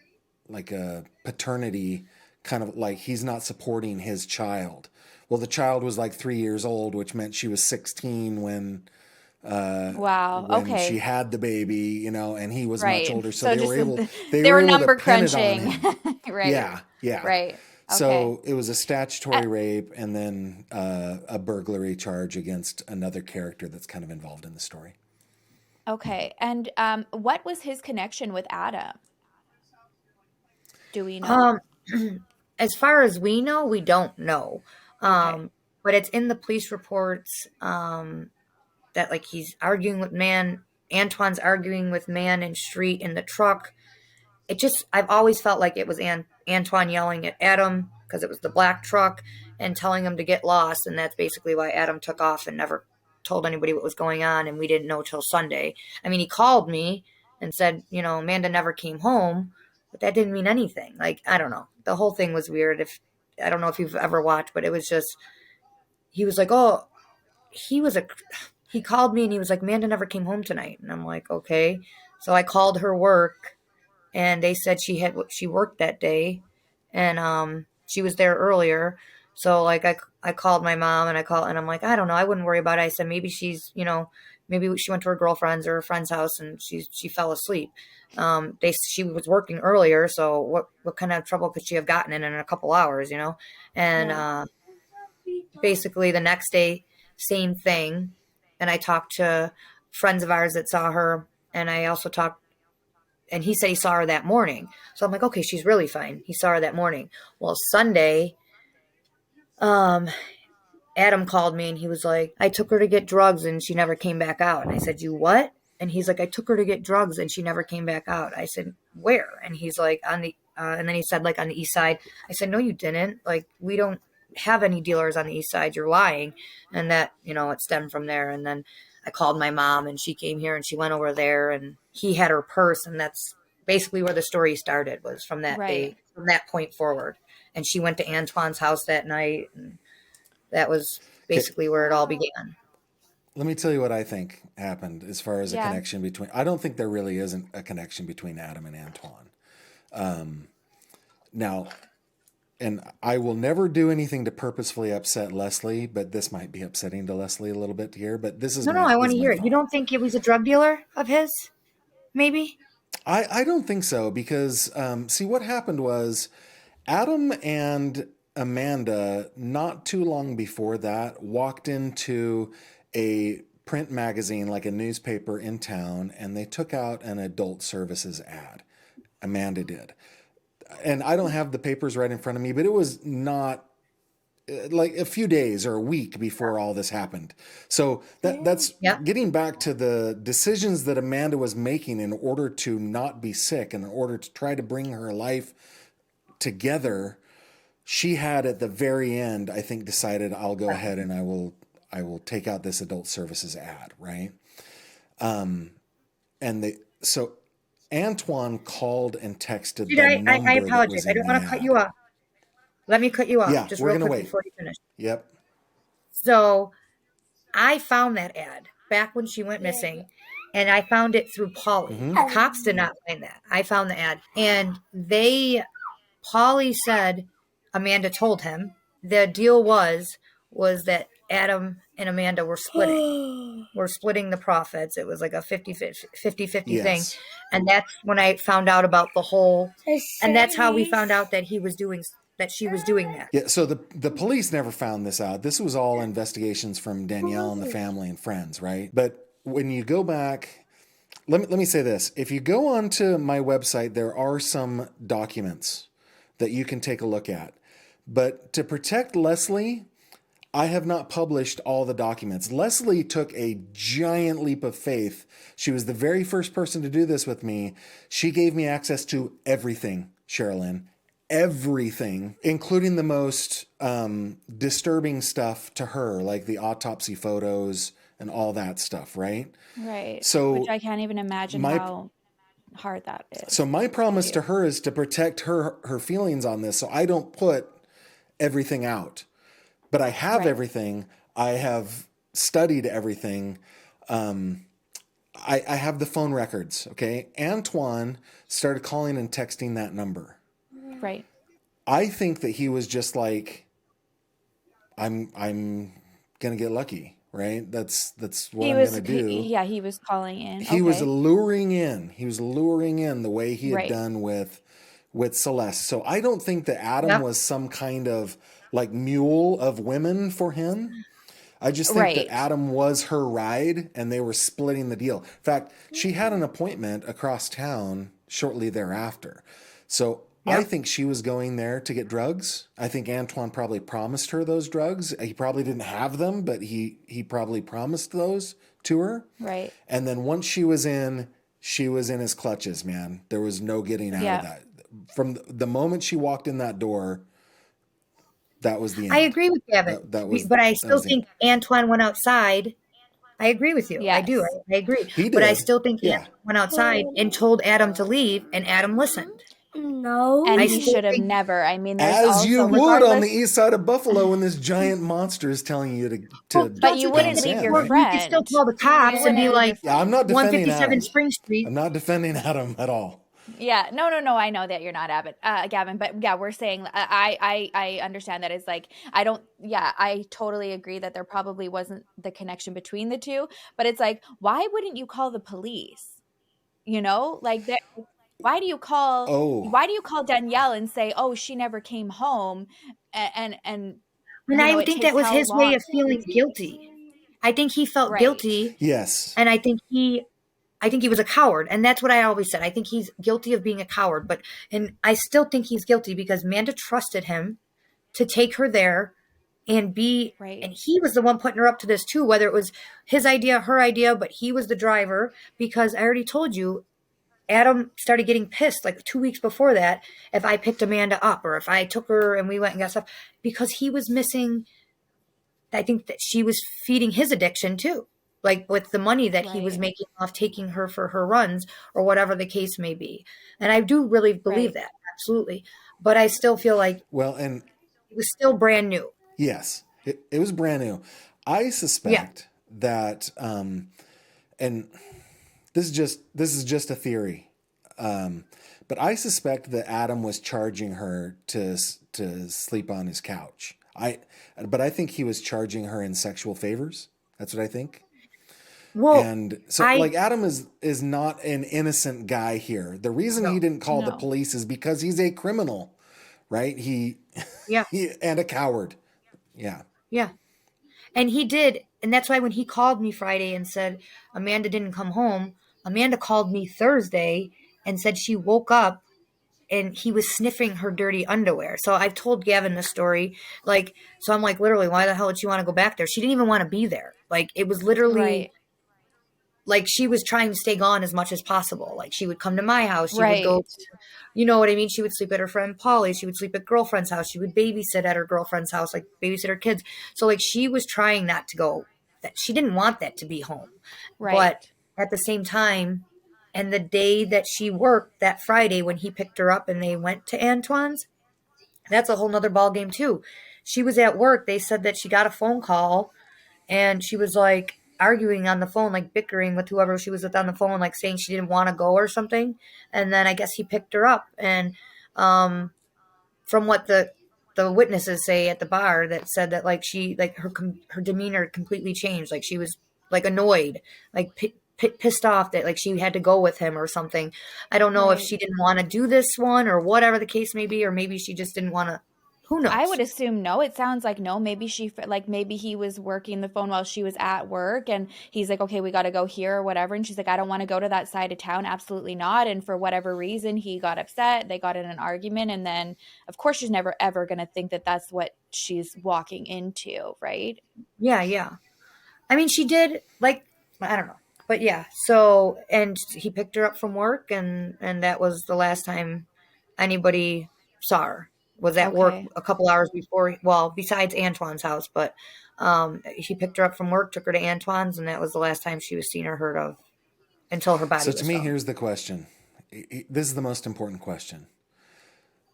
paternity, kind of like he's not supporting his child. Well, the child was like 3 years old, which meant she was 16 when Wow. when she Okay. had the baby, and he was much Right. older. So So they were just able they were to number pin it on crunching. him. Right. Yeah. Right. Okay. So it was a statutory rape, and then a burglary charge against another character that's kind of involved in the story. Okay. And what was his connection with Adam? Do we know? As far as we know, we don't know. Okay. But it's in the police reports, that, like, he's arguing with man. Antoine's arguing with man in street in the truck. I've always felt like it was Antoine yelling at Adam because it was the black truck, and telling him to get lost. And that's basically why Adam took off and never told anybody what was going on. And we didn't know till Sunday. I mean, he called me and said, Amanda never came home, but that didn't mean anything. Like, I don't know. The whole thing was weird. I don't know if you've ever watched, but it was just, he was like, oh, he called me and he was like, Amanda never came home tonight. And I'm like, okay. So I called her work, and they said she worked that day, and she was there earlier. So like, I called my mom, and I'm like, I don't know, I wouldn't worry about it. I said, maybe she's, maybe she went to her girlfriend's or her friend's house and she fell asleep. She was working earlier, so what kind of trouble could she have gotten in a couple hours, And Right. basically the next day, same thing. And I talked to friends of ours that saw her, and I also talked, and he said he saw her that morning. So I'm like, okay, she's really fine. He saw her that morning. Well, Sunday, Adam called me and he was like, I took her to get drugs and she never came back out. And I said, you what? And he's like, I took her to get drugs and she never came back out. I said, where? And he's like, and then he said, like, on the east side. I said, no, you didn't. Like, we don't have any dealers on the east side. You're lying. And that, it stemmed from there. And then I called my mom and she came here and she went over there and he had her purse. And that's basically where the story started, was from that Right. day, from that point forward. And she went to Antoine's house that night. And that was Okay, basically where it all began. let me tell you what I think happened as far as a Yeah. connection between. I don't think there really isn't a connection between Adam and Antoine. Now, and I will never do anything to purposefully upset Leslie, but this might be upsetting to Leslie a little bit here. But this is No, my I this want is to my hear it. You thought. don't think it was a drug dealer of his? Maybe? I don't think so, because see, what happened was Adam and Amanda, not too long before that, walked into a print magazine, like a newspaper in town, and they took out an adult services ad. Amanda did. And I don't have the papers right in front of me, but it was not like a few days or a week before all this happened. So that's Yep. getting back to the decisions that Amanda was making in order to not be sick and in order to try to bring her life together, she had at the very end, I think, decided I'll go ahead and I will take out this adult services ad, right? So Antoine called and texted Dude, the number I that apologize. was I in don't the want to cut ad. you off. Let me cut you off Yeah, just we're real gonna quick wait. before you finish. Yep. So I found that ad back when she went missing, and I found it through Polly. The cops did not find that. I found the ad, and Polly said Amanda told him the deal was that Adam and Amanda were splitting. We're splitting the profits. It was like a 50-50 thing. Yes. And that's when I found out about the whole, and that's how we found out that she was doing that. Yeah, so the police never found this out. This was all investigations from Danielle and the family and friends, right? But when you go back, let me say this. If you go onto my website, there are some documents that you can take a look at. But to protect Leslie, I have not published all the documents. Leslie took a giant leap of faith. She was the very first person to do this with me. She gave me access to everything, Sherrilyn. Everything, including the most disturbing stuff to her, like the autopsy photos and all that stuff, right? Right. So which I can't even imagine how hard that is. So my promise to her is to protect her feelings on this, so I don't put everything out. But I have everything. I have studied everything. I have the phone records, okay? Antoine started calling and texting that number. Right. I think that he was just like, I'm gonna get lucky, right? That's what I'm gonna do. He was calling in. He was luring in. He was luring in the way he had done with Celeste. So I don't think that Adam was some kind of like mule of women for him. I just think that Adam was her ride and they were splitting the deal. In fact, she had an appointment across town shortly thereafter. So I think she was going there to get drugs. I think Antoine probably promised her those drugs. He probably didn't have them, but he probably promised those to her. Right. And then once she was in his clutches, man. There was no getting out of that. From the moment she walked in that door, that was the end. I agree with Gavin, but I still think Antoine went outside. I agree with you. Yes. I do. I agree. He did. But I still think Antoine went outside and told Adam to leave, and Adam listened. No. And he should have never. I mean, there's as also, you would on the east side of Buffalo when this giant monster is telling you to but you wouldn't leave your friend. You could still call the cops and be like, I'm not defending 157 Adam. Spring Street. I'm not defending Adam at all. Yeah, no. I know that you're not Gavin, but yeah, we're saying I understand that it's like I totally agree that there probably wasn't the connection between the two, but it's like, why wouldn't you call the police? You know, like why do you call Danielle and say, oh, she never came home, and I would think that was his way of feeling guilty. I think he felt guilty. Yes, and I think he was a coward. And that's what I always said. I think he's guilty of being a coward. And I still think he's guilty because Amanda trusted him to take her there and be, and he was the one putting her up to this too, whether it was his idea, her idea, but he was the driver because I already told you, Adam started getting pissed like 2 weeks before that if I picked Amanda up or if I took her and we went and got stuff because he was missing. I think that she was feeding his addiction too. Like with the money that he was making off taking her for her runs or whatever the case may be. And I do really believe that. Absolutely. But I still feel like, and it was still brand new. Yes, it was brand new. I suspect that, and this is just a theory. But I suspect that Adam was charging her to sleep on his couch. But I think he was charging her in sexual favors. That's what I think. Well, and so Adam is not an innocent guy here. The reason he didn't call the police is because he's a criminal, right? He and a coward. Yeah. Yeah. And he did. And that's why when he called me Friday and said Amanda didn't come home, Amanda called me Thursday and said she woke up and he was sniffing her dirty underwear. So I've told Gavin the story. So I'm like, literally, why the hell would she want to go back there? She didn't even want to be there. Like, it was literally... like she was trying to stay gone as much as possible. Like she would come to my house. She would go, Right. you know what I mean? She would sleep at her friend Polly. She would sleep at girlfriend's house. She would babysit at her girlfriend's house, like babysit her kids. So like she was trying not to go, that she didn't want that to be home. But Right. at the same time, and the day that she worked, that Friday when he picked her up and they went to Antoine's, that's a whole nother ball game too. She was at work. They said that she got a phone call and she was like arguing on the phone, like bickering with whoever she was with on the phone, like saying she didn't want to go or something. And then I guess he picked her up. And from what the witnesses say at the bar, that said that like she, like her demeanor completely changed. Like she was like annoyed, like pissed off that like she had to go with him or something. I don't know if Right. she didn't want to do this one or whatever the case may be, or maybe she just didn't want to. Who I knows? would assume no. It sounds like no. Maybe like maybe he was working the phone while she was at work and he's like, okay, we got to go here or whatever. And she's like, I don't want to go to that side of town. Absolutely not. And for whatever reason, he got upset. They got in an argument. And then, of course, she's never ever going to think that that's what she's walking into. Right. Yeah, yeah. I mean, she did like, I don't know, but yeah. So, and he picked her up from work, and that was the last time anybody saw her. Was at work Okay. a couple hours before. Well, besides Antoine's house, but he picked her up from work, took her to Antoine's, and that was the last time she was seen or heard of until her So body to was me, found. here's the question. This is the most important question.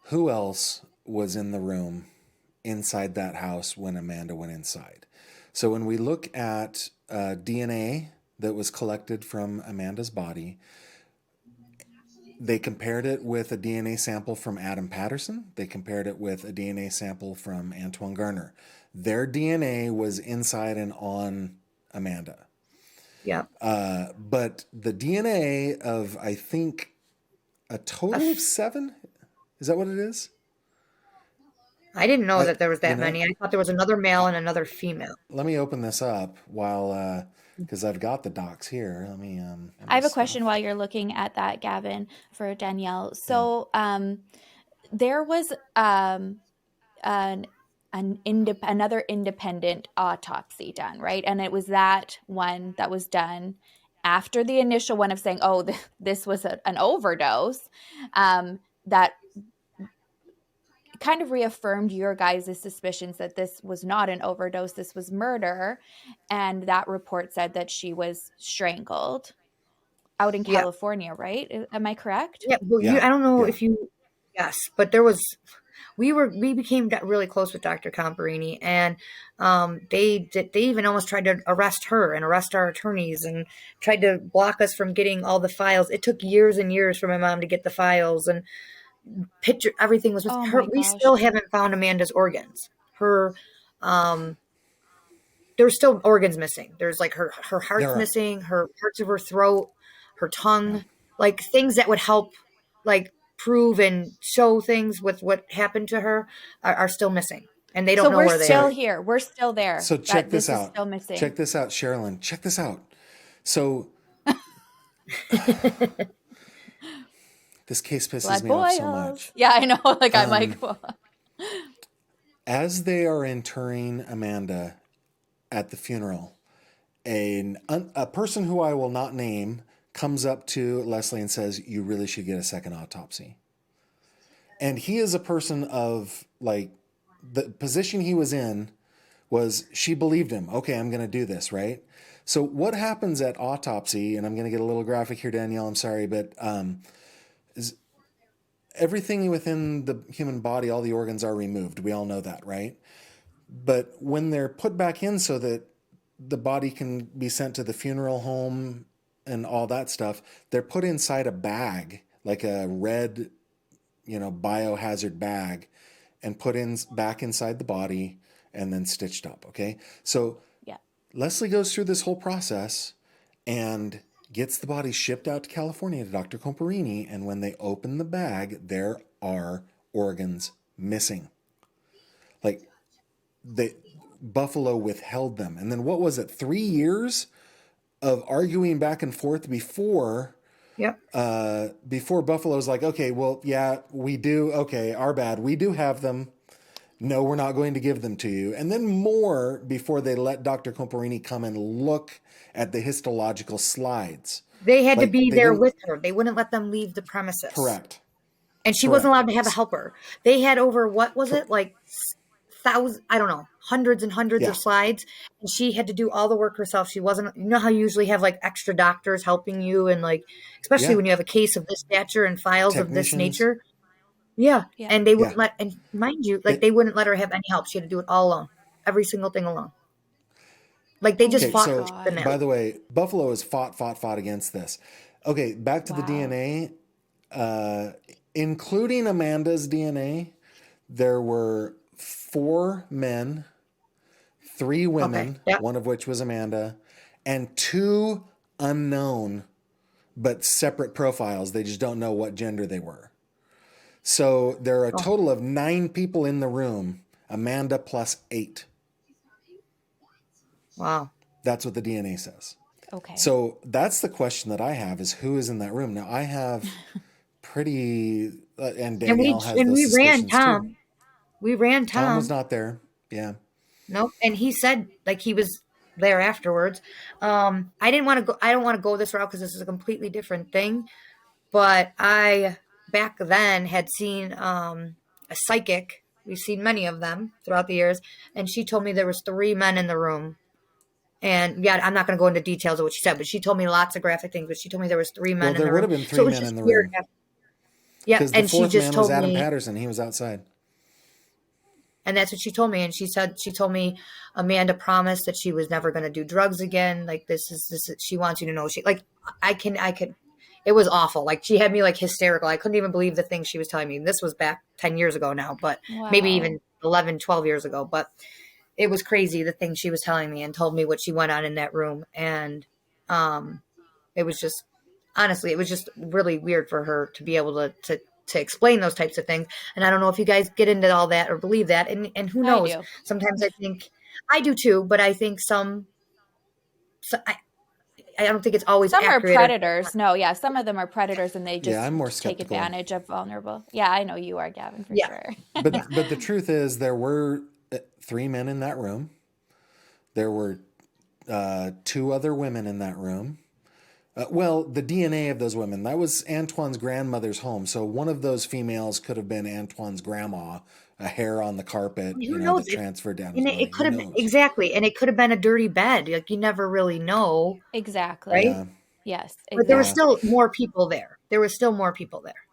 Who else was in the room inside that house when Amanda went inside? So when we look at DNA that was collected from Amanda's body, they compared it with a DNA sample from Adam Patterson. They compared it with a DNA sample from Antoine Garner. Their DNA was inside and on Amanda. Yeah, But the DNA of, I think, a total of 7? Is that what it is? I didn't know that there was You that know, many. I thought there was another male and another female. let me open this up while, because I've got the docs here. Let I me have a question stuff. while you're looking at that, Gavin, for Danielle. Yeah. So, there was an another independent autopsy done, right? And it was that one that was done after the initial one of saying, "Oh, this was an overdose." That kind of reaffirmed your guys' suspicions that this was not an overdose, this was murder. And that report said that she was strangled out in Yeah, California, right? Am I correct? yeah. Well, Yeah. I don't know Yeah. if you. Yes, but there was. We became really close with Dr. Comparini, and they even almost tried to arrest her and arrest our attorneys and tried to block us from getting all the files. It took years and years for my mom to get the files and picture everything was with Oh her. my We gosh. still haven't found Amanda's organs. Her there's still organs missing. There's like her There heart's are. missing, her parts of her throat, her Yeah. tongue, like things that would help like prove and show things with what happened to her are still missing. And they So don't know we're where they still So are. here. We're still there. so check That this this is out. still missing. Check this out, Sherilyn. Check this out. So this case pisses Blood me off so boils. much. Yeah, I know. Like I'm like, As they are interring Amanda at the funeral, a person who I will not name comes up to Leslie and says, "You really should get a second autopsy." And he is a person of like the position he was in was she believed him. Okay, I'm going to do this, right? So what happens at autopsy, and I'm going to get a little graphic here, Danielle, I'm sorry, but is everything within the human body, all the organs are removed. We all know that, right? But when they're put back in so that the body can be sent to the funeral home and all that stuff, they're put inside a bag, like a red, biohazard bag, and put in back inside the body and then stitched up. Okay. So yeah. Leslie goes through this whole process and gets the body shipped out to California to Dr. Comparini. And when they open the bag, there are organs missing. Like Buffalo withheld them. And then what was it? 3 years of arguing back and forth before Yep. Buffalo's like, okay, well, yeah, we do. Okay, our bad. We do have them. No, we're not going to give them to you. And then more before they let Dr. Comparini come and look at the histological slides. They had to Like, be they there didn't- with her. They wouldn't let them leave the premises. Correct. And she Correct. wasn't allowed to have a helper. They had over, what was it? Like thousands, I don't know, hundreds and hundreds Yeah. of slides. And she had to do all the work herself. She wasn't, you know how you usually have like extra doctors helping you and like, especially Yeah. when you have a case of this stature and files of this Technicians. nature. Yeah. Yeah. And they wouldn't Yeah. let, and mind you, like they wouldn't let her have any help. She had to do it all alone. Every single thing alone. Like they just Okay, fought so her to the nail. by the way, Buffalo has fought against this. Okay, back to the Wow. DNA. Including Amanda's DNA, there were 4 men, 3 women, Okay, yep. one of which was Amanda, and 2 unknown but separate profiles. They just don't know what gender they were. So there are a total of 9 people in the room, Amanda plus 8. Wow. That's what the DNA says. Okay. So that's the question that I have is who is in that room? Now I have pretty, and Danielle has those we ran suspicions Tom. too. We ran Tom. Tom was not there. Yeah. Nope. And he said like he was there afterwards. I don't want to go this route because this is a completely different thing. But I back then had seen a psychic. We've seen many of them throughout the years, and she told me there was 3 men in the room. And yeah, I'm not going to go into details of what she said, but she told me lots of graphic things. But she told me there was 3 men Well, in the there room. would have been 3 So it was men just in the weird. room. Yeah, Because the and she 4th just man told was Adam me, Patterson. He was outside. and that's what she told me. And she told me Amanda promised that she was never going to do drugs again. Like this is, she wants you to know I could, it was awful. Like she had me like hysterical. I couldn't even believe the things she was telling me. This was back 10 years ago now, but maybe even 11, 12 years ago. But it was crazy the things she was telling me and told me what she went on in that room. And it was just, honestly, it was just really weird for her to be able to explain those types of things. And I don't know if you guys get into all that or believe that. And who knows? I do. Sometimes I think I do too, but I think I don't think it's always Some accurate. are predators. No, yeah, some of them are predators, and they just I'm more take skeptical. advantage of vulnerable. Yeah, I know you are, Gavin, for sure. But the truth is there were 3 men in that room. There were 2 other women in that room. Well, the DNA of those women, that was Antoine's grandmother's home. So one of those females could have been Antoine's grandma, a hair on the carpet, Who knows? that transferred down his And body. it could Who have been, knows? exactly. And it could have been a dirty bed. Like you never really know. Exactly. Right? Yeah. Yes, exactly. But there were still more people there.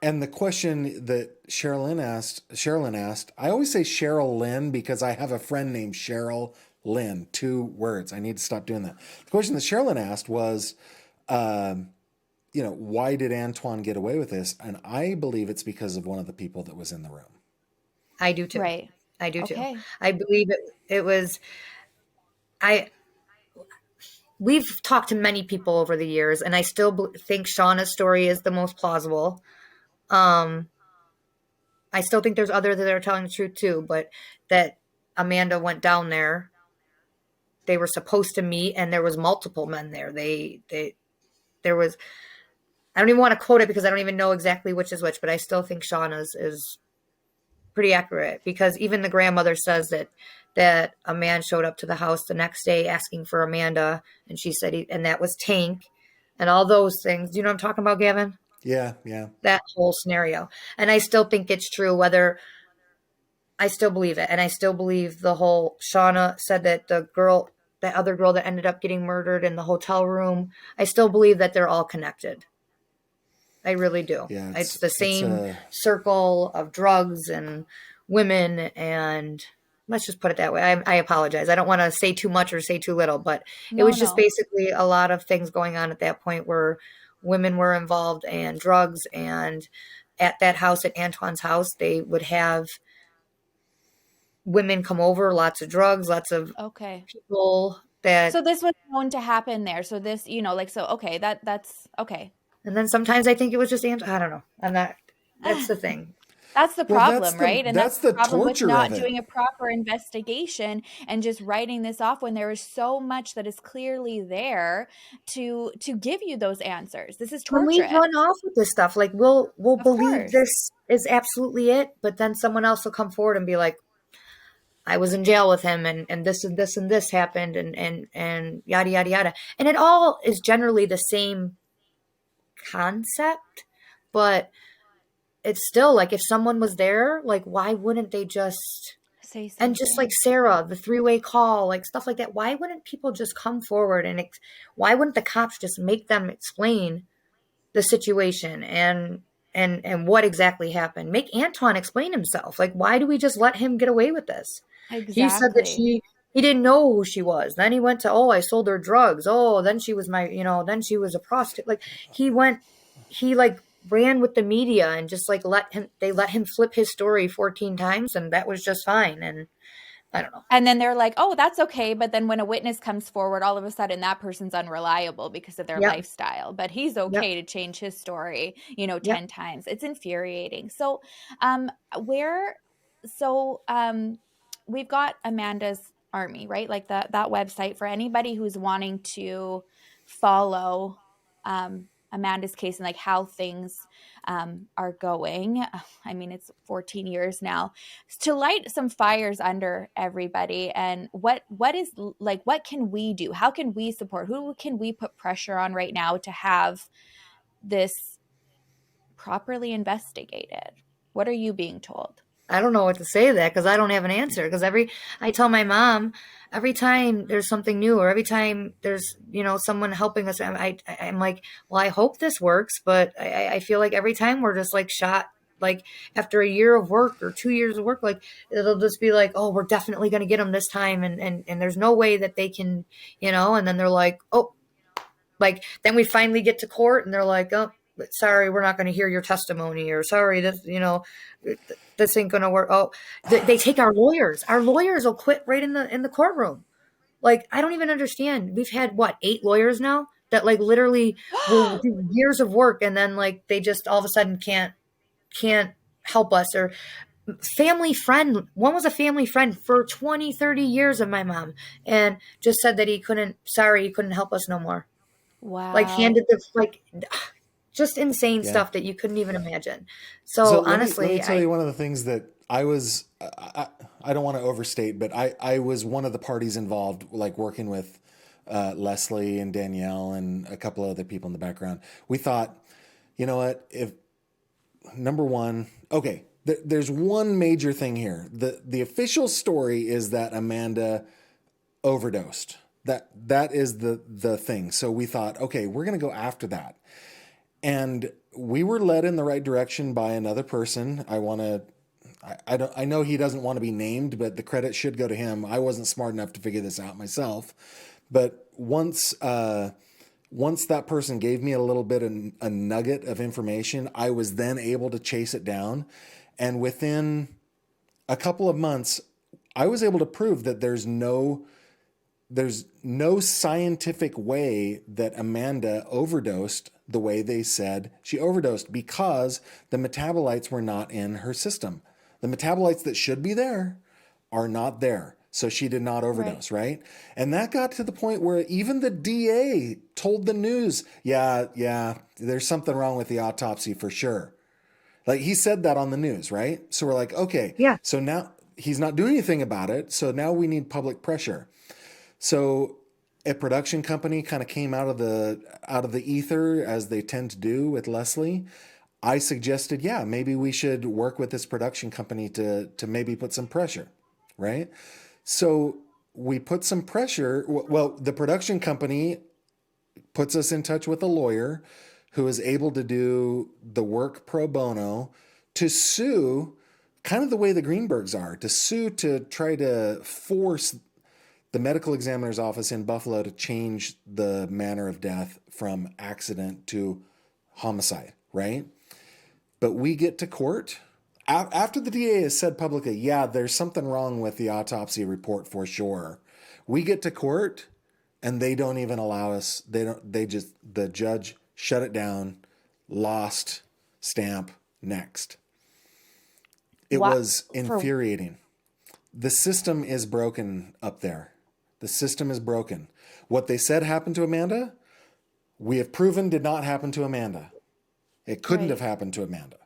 And the question that Sherrilyn asked, I always say Cheryl Lynn because I have a friend named Cheryl Lynn, 2 words. I need to stop doing that. The question that Sherrilyn asked was, why did Antoine get away with this? And I believe it's because of one of the people that was in the room. I do too. Right. I do Okay. too. I believe it was, we've talked to many people over the years, and I still think Shauna's story is the most plausible. I still think there's others that are telling the truth too, but that Amanda went down there. They were supposed to meet, and there was multiple men there. There was, I don't even want to quote it because I don't even know exactly which is which, but I still think Shauna's is pretty accurate because even the grandmother says that a man showed up to the house the next day asking for Amanda, and she said, and that was Tank and all those things. Do you know what I'm talking about, Gavin? Yeah. That whole scenario. And I still think it's true, I still believe it. And I still believe the whole, Shauna said that that other girl that ended up getting murdered in the hotel room, I still believe that they're all connected. I really do. Yeah, it's the same circle of drugs and women, and let's just put it that way. I apologize. I don't want to say too much or say too little, but it was just basically a lot of things going on at that point where women were involved and drugs. And at that house, at Antoine's house, they would have women come over, lots of drugs, lots of people that. So this was known to happen there. So this, okay, that's okay. And then sometimes I think it was just I don't know. That's the thing. That's the problem, right? And that's the problem with torture not of it. doing a proper investigation and just writing this off when there is so much that is clearly there to give you those answers. This is torture. When we run off with this stuff, like we'll believe course. this is absolutely it, but then someone else will come forward and be like, I was in jail with him and this and this and this happened and yada, yada, yada. And it all is generally the same concept, but it's still like if someone was there, like why wouldn't they just Say and just like something. Sarah, the three-way call, like stuff like that. Why wouldn't people just come forward and why wouldn't the cops just make them explain the situation and what exactly happened? Make Antoine explain himself. Like why do we just let him get away with this? He said that Exactly. he didn't know who she was. Then he went to, oh, I sold her drugs. Oh, then she was then she was a prostitute. Like he like ran with the media and just like they let him flip his story 14 times and that was just fine. And I don't know. And then they're like, oh, that's okay. But then when a witness comes forward, all of a sudden that person's unreliable because of their Yep. lifestyle. But he's Yep. okay to change his story, Yep. 10 times. It's infuriating. So, um, where, so we've got Amanda's Army, right? Like that website for anybody who's wanting to follow Amanda's case and like how things are going. I mean, it's 14 years now to light some fires under everybody. And what is like, what can we do? How can we support? Who can we put pressure on right now to have this properly investigated? What are you being told? I don't know what to say to that because I don't have an answer. Because I tell my mom every time there's something new or every time there's, someone helping us, I'm like, well, I hope this works. But I feel like every time we're just like shot, like after a year of work or 2 years of work, like it'll just be like, oh, we're definitely going to get them this time. And there's no way that they can, and then they're like, oh, like then we finally get to court and they're like, oh, sorry, we're not going to hear your testimony or sorry, this ain't going to work. Oh, they take our lawyers. Our lawyers will quit right in the courtroom. Like, I don't even understand. We've had 8 lawyers now that like literally will do years of work. And then like, they just all of a sudden can't help us or family friend. One was a family friend for 20, 30 years of my mom and just said that he couldn't help us no more. Like Wow. handed the like just insane Yeah. stuff that you couldn't even imagine. So So let me honestly, tell you one of the things that I don't want to overstate, but I was one of the parties involved, like working with Leslie and Danielle and a couple of other people in the background. We thought, you know what, if number one, okay, there's one major thing here. The official story is that Amanda overdosed. That is the thing. So we thought, okay, we're going to go after that. And we were led in the right direction by another person. I know he doesn't want to be named, but the credit should go to him. I wasn't smart enough to figure this out myself. But once that person gave me a little bit of a nugget of information, I was then able to chase it down. And within a couple of months, I was able to prove that there's no scientific way that Amanda overdosed the way they said she overdosed because the metabolites were not in her system. The metabolites that should be there are not there. So she did not overdose, right? And that got to the point where even the DA told the news, yeah, there's something wrong with the autopsy for sure. Like he said that on the news, right? So we're like, okay, yeah. so now he's not doing anything about it. So now we need public pressure. So a production company kind of came out of the ether as they tend to do with Leslie. I suggested, yeah, maybe we should work with this production company to maybe put some pressure, right? So we put some pressure. Well, the production company puts us in touch with a lawyer who is able to do the work pro bono to sue, kind of the way the Greenbergs are, to sue to try to force the medical examiner's office in Buffalo to change the manner of death from accident to homicide, right? But we get to court after the DA has said publicly, yeah, there's something wrong with the autopsy report for sure. We get to court and they don't even allow us. The judge shut it down, lost, stamp, next. It was infuriating. The system is broken up there. The system is broken. What they said happened to Amanda, we have proven did not happen to Amanda. It couldn't have happened to Amanda,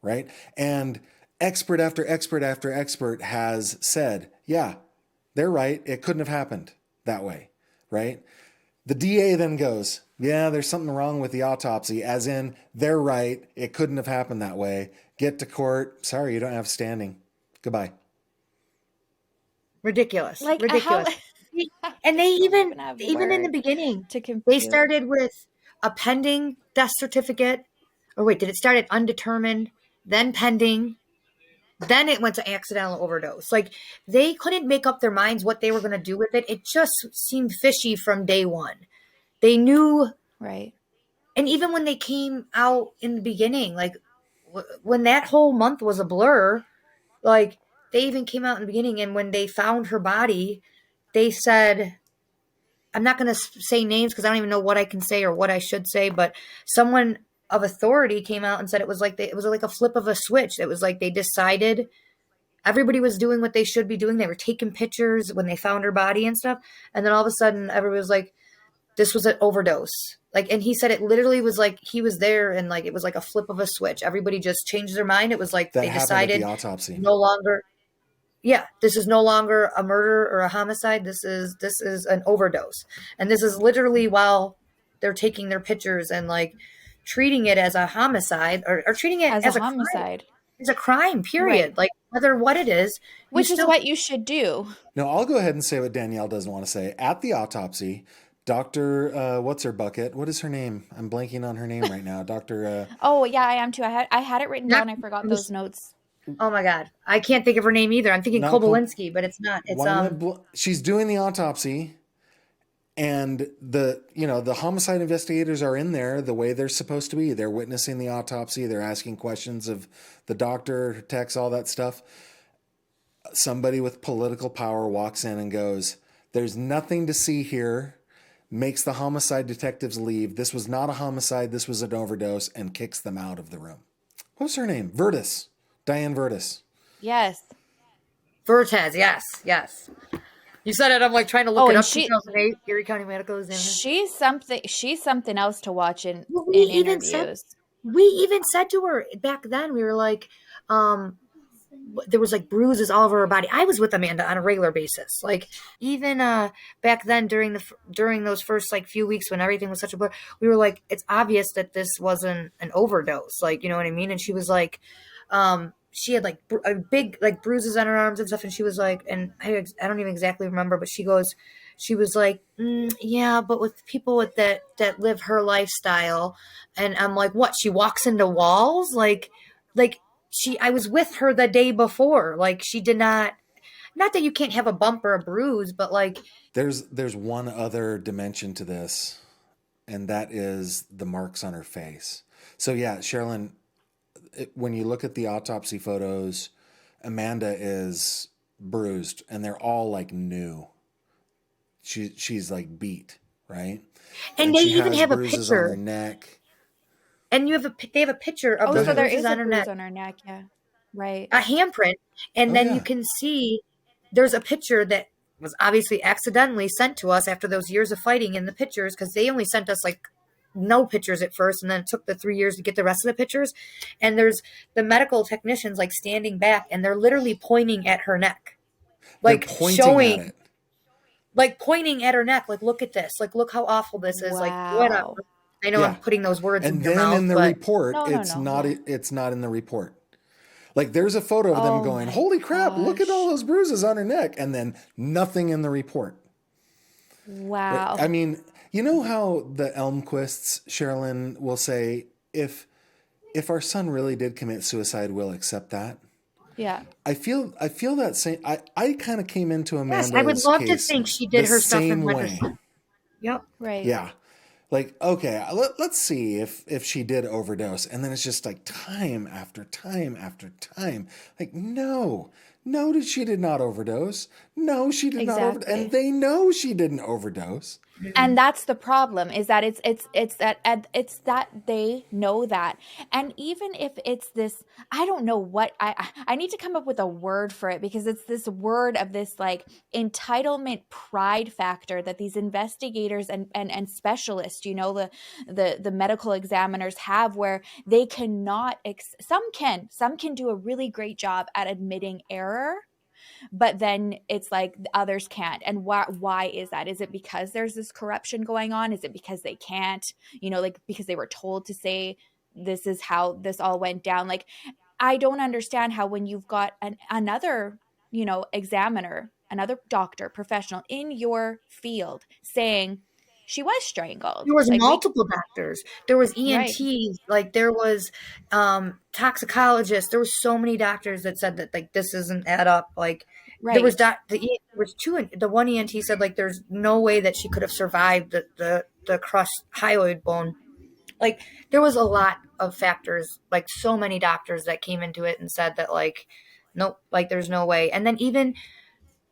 right? And expert after expert after expert has said, yeah, they're right. It couldn't have happened that way, right? The DA then goes, yeah, there's something wrong with the autopsy, as in, they're right. It couldn't have happened that way. Get to court. Sorry, you don't have standing. Goodbye. Ridiculous. Like Ridiculous. I And they just don't even have even in the words beginning, to they compute. started with a pending death certificate. Or wait, did it start at undetermined, then pending, then it went to accidental overdose? Like, they couldn't make up their minds what they were going to do with it. It just seemed fishy from day one. They knew, Right. and even when they came out in the beginning, like when that whole month was a blur, like they even came out in the beginning, and when they found her body, they said, I'm not going to say names because I don't even know what I can say or what I should say, but someone of authority came out and said it was like it was like a flip of a switch. It was like they decided everybody was doing what they should be doing. They were taking pictures when they found her body and stuff, and then all of a sudden, everybody was like, "This was an overdose." Like, and he said it literally was like he was there, and like it was like a flip of a switch. Everybody just changed their mind. It was like That they happened at the decided autopsy. no longer, yeah, this is no longer a murder or a homicide. This is an overdose. And this is literally while they're taking their pictures and like treating it as a homicide, or treating it As a as a crime. homicide. It's a crime, period. Right. Like, whether what it is, you Which is still, what you should do. No, I'll go ahead and say what Danielle doesn't want to say. At the autopsy, Dr. What's her bucket? What is her name? I'm blanking on her name right now. Dr. Oh yeah, I am too. I had it written not, down. I forgot those notes. oh my God. I can't think of her name either. I'm thinking Not Kobalinski, but it's not. It's, why am I she's doing the autopsy, and the homicide investigators are in there the way they're supposed to be. They're witnessing the autopsy. They're asking questions of the doctor, techs, all that stuff. Somebody with political power walks in and goes, there's nothing to see here, makes the homicide detectives leave. This was not a homicide. This was an overdose, and kicks them out of the room. What was her name? Virtus. Diane Virtus. Yes. Vertez. Yes. Yes. You said it. I'm like trying to look it and up. 2008, Erie County Medical Examiner. She's something else to watch in Said, interviews. we even said to her back then, we were like, there was like bruises all over her body. I was with Amanda on a regular basis. Like, even back then during those first like few weeks when everything was such a blur, we were like, it's obvious that this wasn't an overdose. Like, you know what I mean? And she was like, she had like a big like bruises on her arms and stuff. And she was like, and I don't even exactly remember, but she was like, yeah, but with people with that live her lifestyle. And I'm like, what? She walks into walls? Like I was with her the day before. Like, she did not that you can't have a bump or a bruise, but like, there's one other dimension to this, and that is the marks on her face. So yeah, Sherrilyn, when you look at the autopsy photos, Amanda is bruised, and they're all like new. She's like beat, right? And they she even has have a bruises on picture. her neck. And they have a picture of the so there bruises is on a her bruise neck. on her neck, yeah. Right. A handprint. And then you can see there's a picture that was obviously accidentally sent to us after those years of fighting in the pictures, because they only sent us like no pictures at first, and then it took the 3 years to get the rest of the pictures. And there's the medical technicians like standing back, and they're literally pointing at her neck. Like, showing at it. Like, pointing at her neck, like, look at this. Like, look how awful this is. Like, whatever. I know I'm putting those words in your mouth. And then in the report, No, it's not in the report. Like, there's a photo of them going, holy crap, look at all those bruises on her neck. And then nothing in the report. Wow. I mean, you know how the Elmquists, Sherrilyn, will say, if our son really did commit suicide, we'll accept that. Yeah. I feel that same. I kind of came into Amanda's Yes, I would love to case think she did her stuff in way. Yep. Right. Yeah. Like, okay, let's see if she did overdose. And then it's just like time after time after time. Like, no, she did not overdose. No, she did not overdose. And they know she didn't overdose. And that's the problem, is that it's that they know that. And even if it's this, I don't know what, I need to come up with a word for it, because it's this word of this like entitlement pride factor that these investigators and specialists, the medical examiners have, where they cannot, some can do a really great job at admitting error, but then it's like others can't. And why is that? Is it because there's this corruption going on? Is it because they can't, like because they were told to say this is how this all went down? Like, I don't understand how when you've got another, examiner, another doctor, professional in your field saying she was strangled. There was Like multiple doctors. There was right, ENTs, like there was toxicologists. There was so many doctors that said that like this doesn't add up. Like there was right. there was two. The one ENT said like there's no way that she could have survived the crushed hyoid bone. Like there was a lot of factors, like so many doctors that came into it and said that like nope, like there's no way. And then even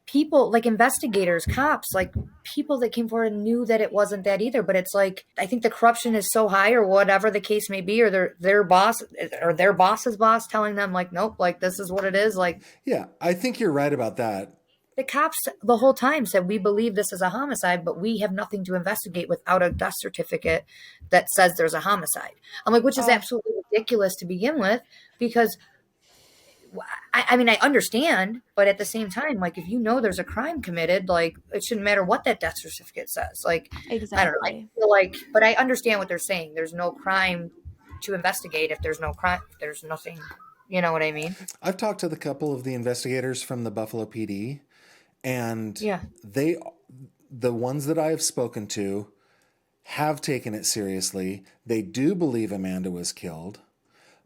people like investigators, cops, like people that came forward knew that it wasn't that either. But it's like I think the corruption is so high, or whatever the case may be, or their boss or their boss's boss telling them like, nope, like this is what it is. Like Yeah, I think you're right about that. the cops the whole time said we believe this is a homicide, but we have nothing to investigate without a death certificate that says there's a homicide. I'm like, which is Oh, absolutely ridiculous to begin with, because I mean, I understand, but at the same time, like if you know there's a crime committed, like it shouldn't matter what that death certificate says. Like, I don't know. I exactly. feel like, but I understand what they're saying. There's no crime to investigate if there's no crime. If there's nothing. You know what I mean? I've talked to the couple of the investigators from the Buffalo PD, and Yeah. the ones that I have spoken to have taken it seriously. They do believe Amanda was killed,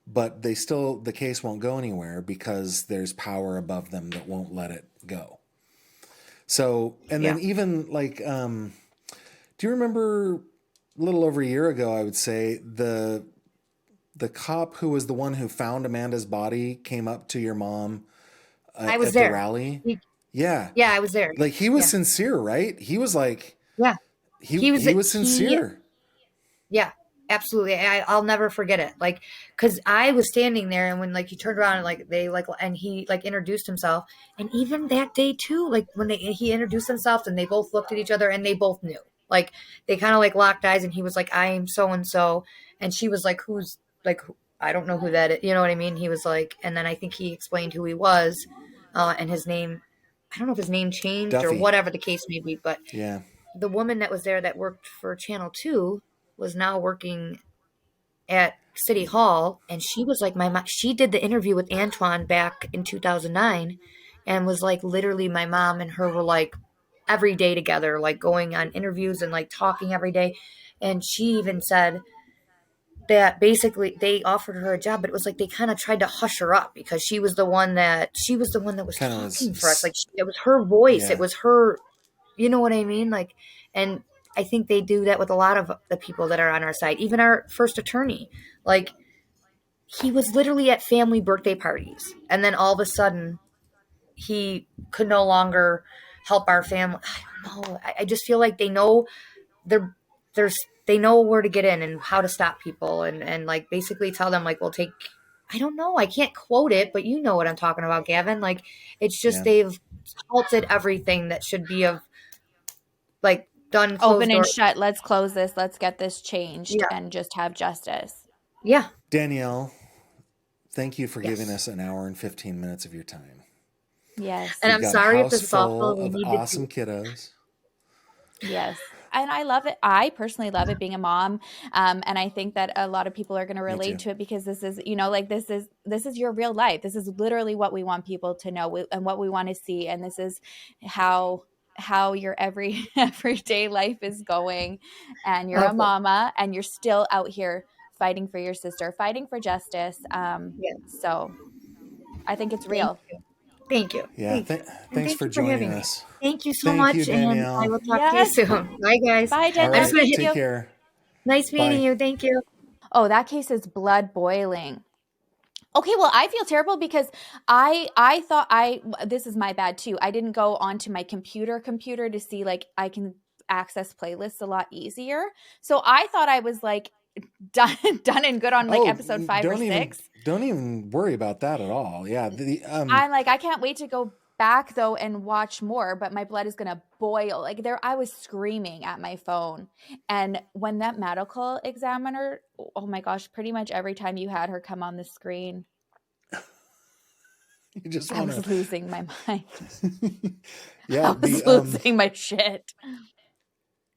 but the case won't go anywhere because there's power above them that won't let it go. So, and then Yeah. even like, do you remember a little over a year ago, I would say, the cop who was the one who found Amanda's body came up to your mom I was at the there. rally? Yeah. Yeah, I was there. Like he was Yeah. sincere, right? He was like, Yeah. he was sincere. Yeah, absolutely. I'll never forget it. Like, cause I was standing there and when like he turned around and like they like, and he like introduced himself. And even that day too, like when he introduced himself and they both looked at each other and they both knew, like they kind of like locked eyes and he was like, I am so. And she was like, who's like, I don't know who that is. You know what I mean? He was like, and then I think he explained who he was, and his name, I don't know if his name changed or Duffy. whatever the case may be, but Yeah. the woman that was there that worked for Channel 2 was now working at City Hall. And she was like my mom. She did the interview with Antoine back in 2009 and was like literally my mom and her were like every day together, like going on interviews and like talking every day. And she even said that basically they offered her a job, but it was like they kind of tried to hush her up because she was the one that was Kind of talking for us. was, Like it was her voice, it yeah. was her, you know what I mean? Like, and I think they do that with a lot of the people that are on our side. Even our first attorney, like he was literally at family birthday parties, and then all of a sudden he could no longer help our family. I don't know. I just feel like they know they're there's they know where to get in and how to stop people and like basically tell them like we'll take. I don't know. I can't quote it, but you know what I'm talking about, Gavin. Like it's just Yeah. they've halted everything that should be of like done Open closed and door. shut. Let's close this. Let's get this changed Yeah. and just have justice. Yeah. Danielle, thank you for giving Yes. us an hour and 15 minutes of your time. Yes. And You've I'm got a sorry if house this is awful. full We of needed awesome to. kiddos. Yes. And I love it. I personally love it being a mom. And I think that a lot of people are going to Me relate too. to it because this is, like this is your real life. This is literally what we want people to know and what we want to see. And this is how your everyday life is going. And you're a Okay. mama and you're still out here fighting for your sister, fighting for justice. Yeah. So I think it's Thank real. you. Thank you. Yeah. Thank you. And Thanks thank for you for joining having me. us. Thank you so Thank you, much. And I Danielle. will talk to you Yes. soon. Bye, guys. Bye, All Danielle. right. Thank Take you. care. Nice meeting Bye. you. Thank you. Oh, that case is blood boiling. Okay, well, I feel terrible because I thought this is my bad too. I didn't go onto my computer to see like I can access playlists a lot easier. So I thought I was like done and good on like Oh, episode 5 or 6. don't even worry about that at all. Yeah. I'm like I can't wait to go back though and watch more, but my blood is going to boil. Like I was screaming at my phone. And when that medical examiner, oh my gosh, pretty much every time you had her come on the screen. You just I want was to. losing my mind. I Yeah, was losing my shit.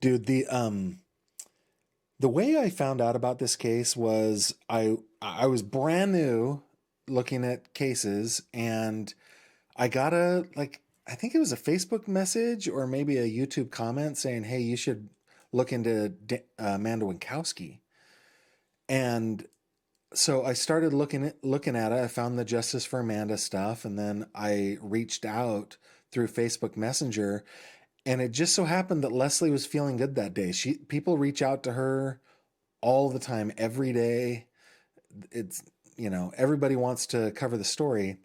dude, the way I found out about this case was I was brand new looking at cases, and I got I think it was a Facebook message or maybe a YouTube comment saying, "Hey, you should look into Amanda Wienckowski." And so I started looking at it. I found the Justice for Amanda stuff, and then I reached out through Facebook Messenger, and it just so happened that Leslie was feeling good that day. People reach out to her all the time, every day. It's, everybody wants to cover the story.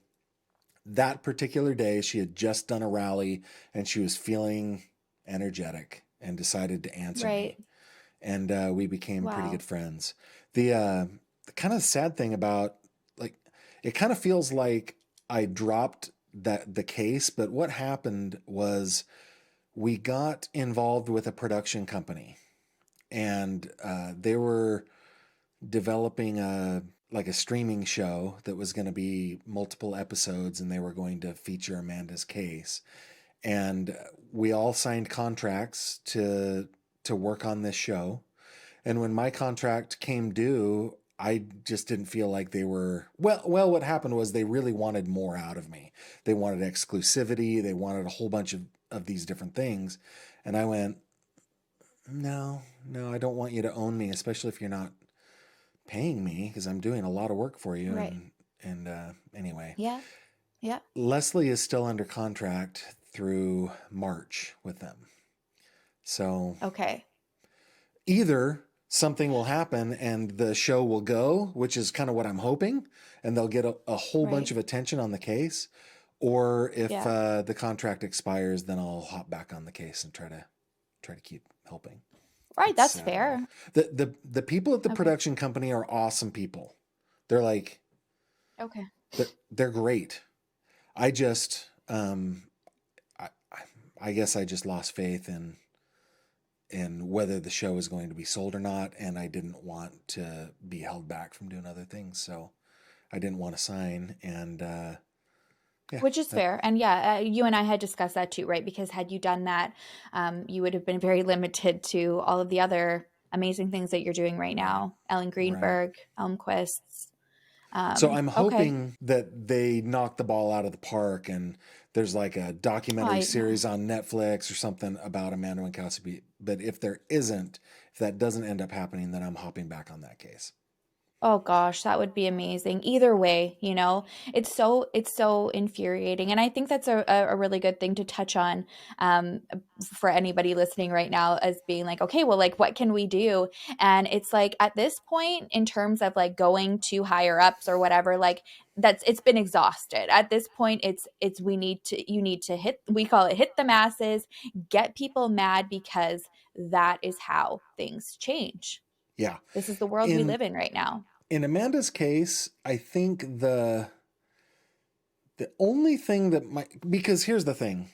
That particular day, she had just done a rally and she was feeling energetic and decided to answer Right. me. And we became pretty Wow. good friends. The kind of sad thing about, like, it kind of feels like I dropped the case, but what happened was we got involved with a production company, and they were developing a streaming show that was going to be multiple episodes, and they were going to feature Amanda's case. And we all signed contracts to work on this show. And when my contract came due, I just didn't feel like they were what happened was they really wanted more out of me. They wanted exclusivity, they wanted a whole bunch of these different things. And I went, no, I don't want you to own me, especially if you're not paying me, because I'm doing a lot of work for you. Right. And anyway. Yeah. Yeah. Leslie is still under contract through March with them. So Okay. either something will happen and the show will go, which is kind of what I'm hoping, and they'll get a whole bunch of attention on the case, or if the contract expires, then I'll hop back on the case and try to keep helping. Right, that's fair. The people at the production company are awesome people. They're like, okay, they're great. I just, I guess I just lost faith in whether the show is going to be sold or not, and I didn't want to be held back from doing other things, so I didn't want to sign, and which is fair. And you and I had discussed that too, right? Because had you done that, you would have been very limited to all of the other amazing things that you're doing right now. Ellen Greenberg, Elmquists. So I'm hoping that they knock the ball out of the park, and there's like a documentary series on Netflix or something about Amanda Wienckowski. But if that doesn't end up happening, then I'm hopping back on that case. Oh gosh, that would be amazing. Either way, it's so infuriating. And I think that's a really good thing to touch on for anybody listening right now, as being like, okay, well, like, what can we do? And it's like, at this point, in terms of like going to higher ups or whatever, like it's been exhausted. At this point, you need to we call it hit the masses, get people mad, because that is how things change. Yeah. This is the world we live in right now. In Amanda's case, I think the only thing because here's the thing.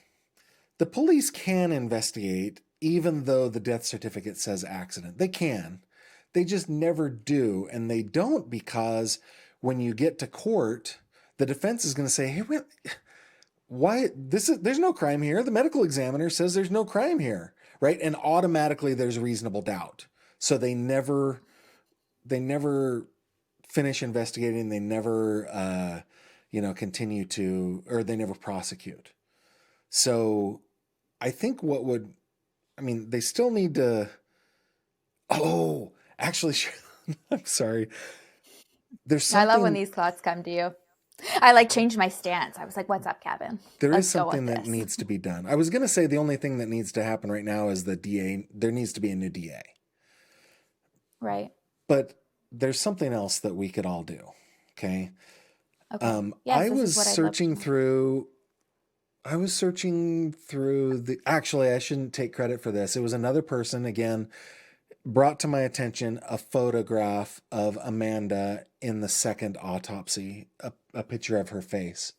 The police can investigate even though the death certificate says accident. They can. They just never do. And they don't, because when you get to court, the defense is going to say, hey, why there's no crime here. The medical examiner says there's no crime here, right? And automatically there's reasonable doubt. So they never finish investigating. They never, continue to, or they never prosecute. So I think they still need to, actually, I'm sorry. There's something. I love when these thoughts come to you. I changed my stance. I was like, what's up, Kevin? There is something that needs to be done. I was going to say the only thing that needs to happen right now is the DA. There needs to be a new DA. Right. But there's something else that we could all do. Okay. Yes, I was searching through actually, I shouldn't take credit for this. It was another person, again, brought to my attention a photograph of Amanda in the second autopsy, a picture of her face.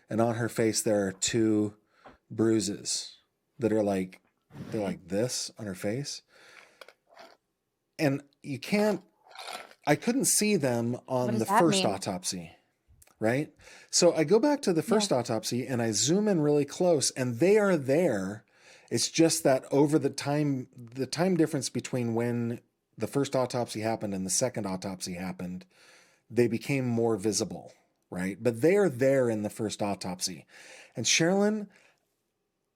And on her face, there are 2 bruises that are they're like this on her face. And I couldn't see them on the first autopsy. right? So I go back to the first autopsy and I zoom in really close, and they are there. It's just that over the time difference between when the first autopsy happened and the second autopsy happened, they became more visible, right? But they are there in the first autopsy. And Sherrilyn,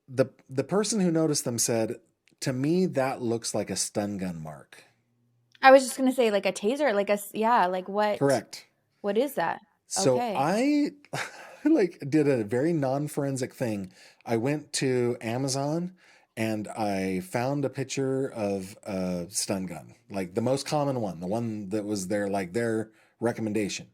the person who noticed them said, to me, that looks like a stun gun mark. I was just going to say like a taser, like what? Correct. What is that? So Okay. I like did a very non-forensic thing. I went to Amazon and I found a picture of a stun gun, like the most common one, the one that was their recommendation.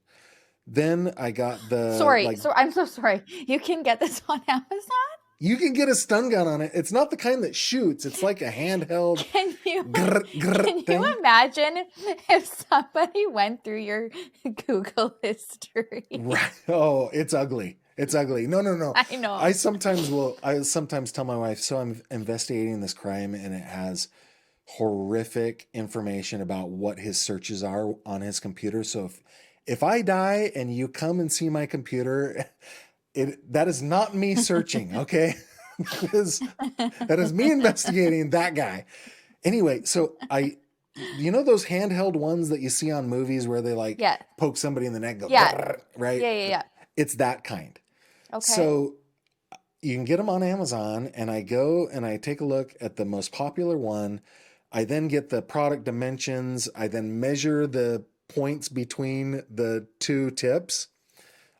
Then I got So I'm so sorry. You can get this on Amazon? you can get a stun gun on it. It's not the kind that shoots. It's like a handheld Can you thing. imagine if somebody went through your Google history? Right. Oh, it's ugly. It's ugly. No. I know. I sometimes tell my wife, so I'm investigating this crime and it has horrific information about what his searches are on his computer. So if I die and you come and see my computer, that is not me searching, okay? that is me investigating that guy. Anyway, so those handheld ones that you see on movies where they poke somebody in the neck, go, right? Yeah. It's that kind. Okay. So you can get them on Amazon, and I go and I take a look at the most popular one. I then get the product dimensions. I then measure the points between the two tips,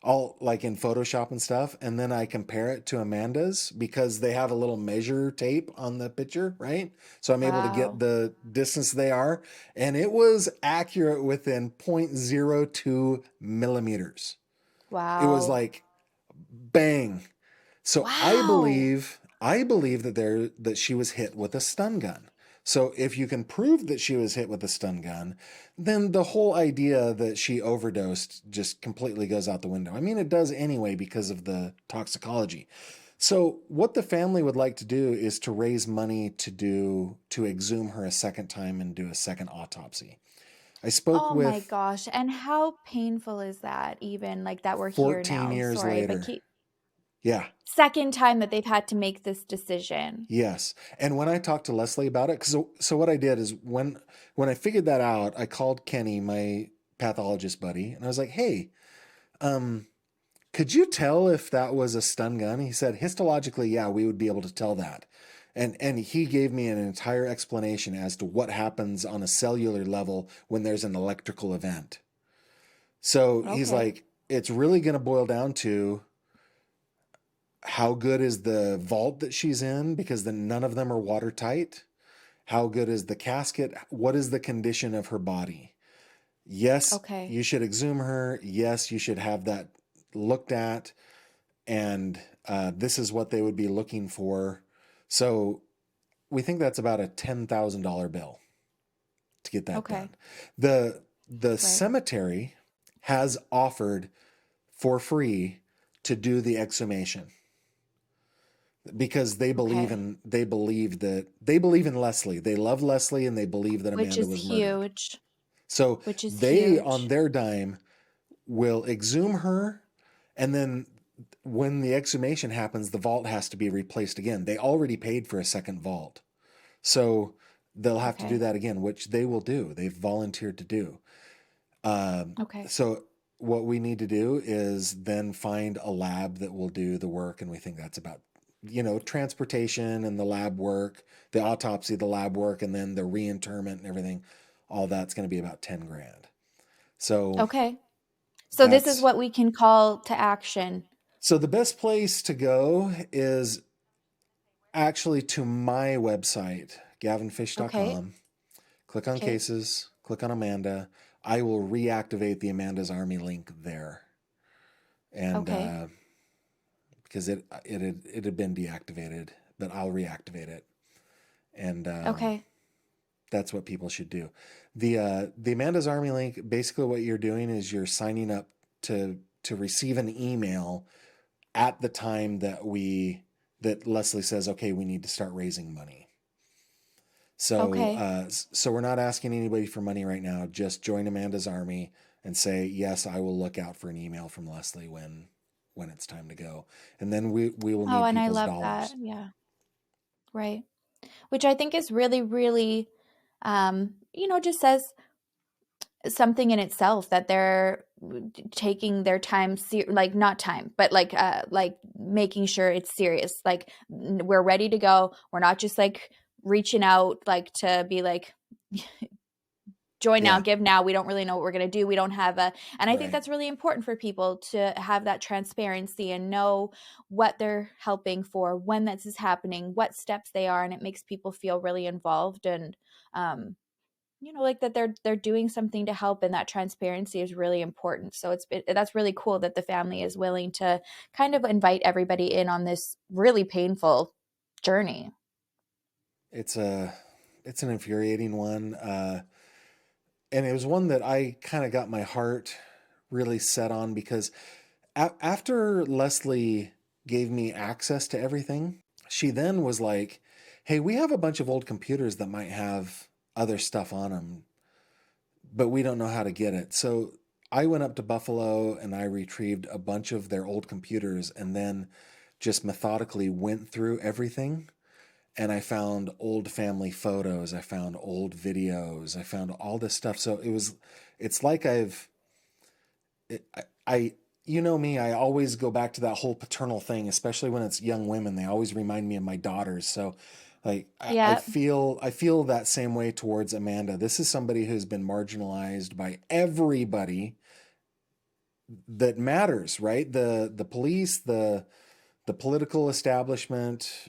all like in Photoshop and stuff. And then I compare it to Amanda's because they have a little measure tape on the picture, right? So I'm able to get the distance they are. And it was accurate within 0.02 millimeters. Wow. It was like bang. So I believe that she was hit with a stun gun. So if you can prove that she was hit with a stun gun, then the whole idea that she overdosed just completely goes out the window. I mean, it does anyway because of the toxicology. So what the family would like to do is to raise money to exhume her a second time and do a second autopsy. I spoke with... Oh my gosh. And how painful is that even, like, that we're here now? 14 years Sorry, later. but Yeah. second time that they've had to make this decision. Yes. And when I talked to Leslie about it, so what I did is when I figured that out, I called Kenny, my pathologist buddy, and I was like, hey, could you tell if that was a stun gun? He said, histologically, yeah, we would be able to tell that. And he gave me an entire explanation as to what happens on a cellular level when there's an electrical event. So he's like, it's really going to boil down to how good is the vault that she's in, because then none of them are watertight. How good is the casket? What is the condition of her body? Yes, you should exhume her. Yes, you should have that looked at. And this is what they would be looking for. So we think that's about a $10,000 bill to get that done. The cemetery has offered for free to do the exhumation because they believe in Leslie. They love Leslie and they believe that Amanda was murdered. Huge. So they, on their dime, will exhume her, and then when the exhumation happens, the vault has to be replaced again. They already paid for a second vault. So they'll have to do that again, which they will do. They've volunteered to do. So what we need to do is then find a lab that will do the work. And we think that's about, transportation and the lab work, the autopsy, the lab work, and then the reinterment and everything. All that's going to be about $10,000. So, so this is what we can call to action. So the best place to go is actually to my website, gavinfish.com. Click on cases, click on Amanda. I will reactivate the Amanda's Army link there. And because it had been deactivated, but I'll reactivate it. And that's what people should do. The Amanda's Army link, basically what you're doing is you're signing up to receive an email at the time that Leslie says, okay, we need to start raising money. So, so we're not asking anybody for money right now. Just join Amanda's Army and say, yes, I will look out for an email from Leslie when it's time to go. And then we will Oh, need and I people's love that. dollars. Yeah. Right. Which I think is really, really, just says something in itself that they're taking their time, like not time, but like making sure it's serious. Like we're ready to go. We're not just like reaching out, like to be like, join now, Yeah. give now. We don't really know what we're going to do. We don't have and I think Right. that's really important for people to have that transparency and know what they're helping for, when this is happening, what steps they are. And it makes people feel really involved and, like that they're doing something to help, and that transparency is really important. So that's really cool that the family is willing to kind of invite everybody in on this really painful journey. It's an infuriating one. And it was one that I kind of got my heart really set on because after Leslie gave me access to everything, she then was like, hey, we have a bunch of old computers that might have other stuff on them, but we don't know how to get it. So I went up to Buffalo and I retrieved a bunch of their old computers and then just methodically went through everything. And I found old family photos. I found old videos. I found all this stuff. So it's like I you know me, I always go back to that whole paternal thing, especially when it's young women. They always remind me of my daughters. So like I Yeah. feel that same way towards Amanda. This is somebody who's been marginalized by everybody that matters, right? The police, the political establishment,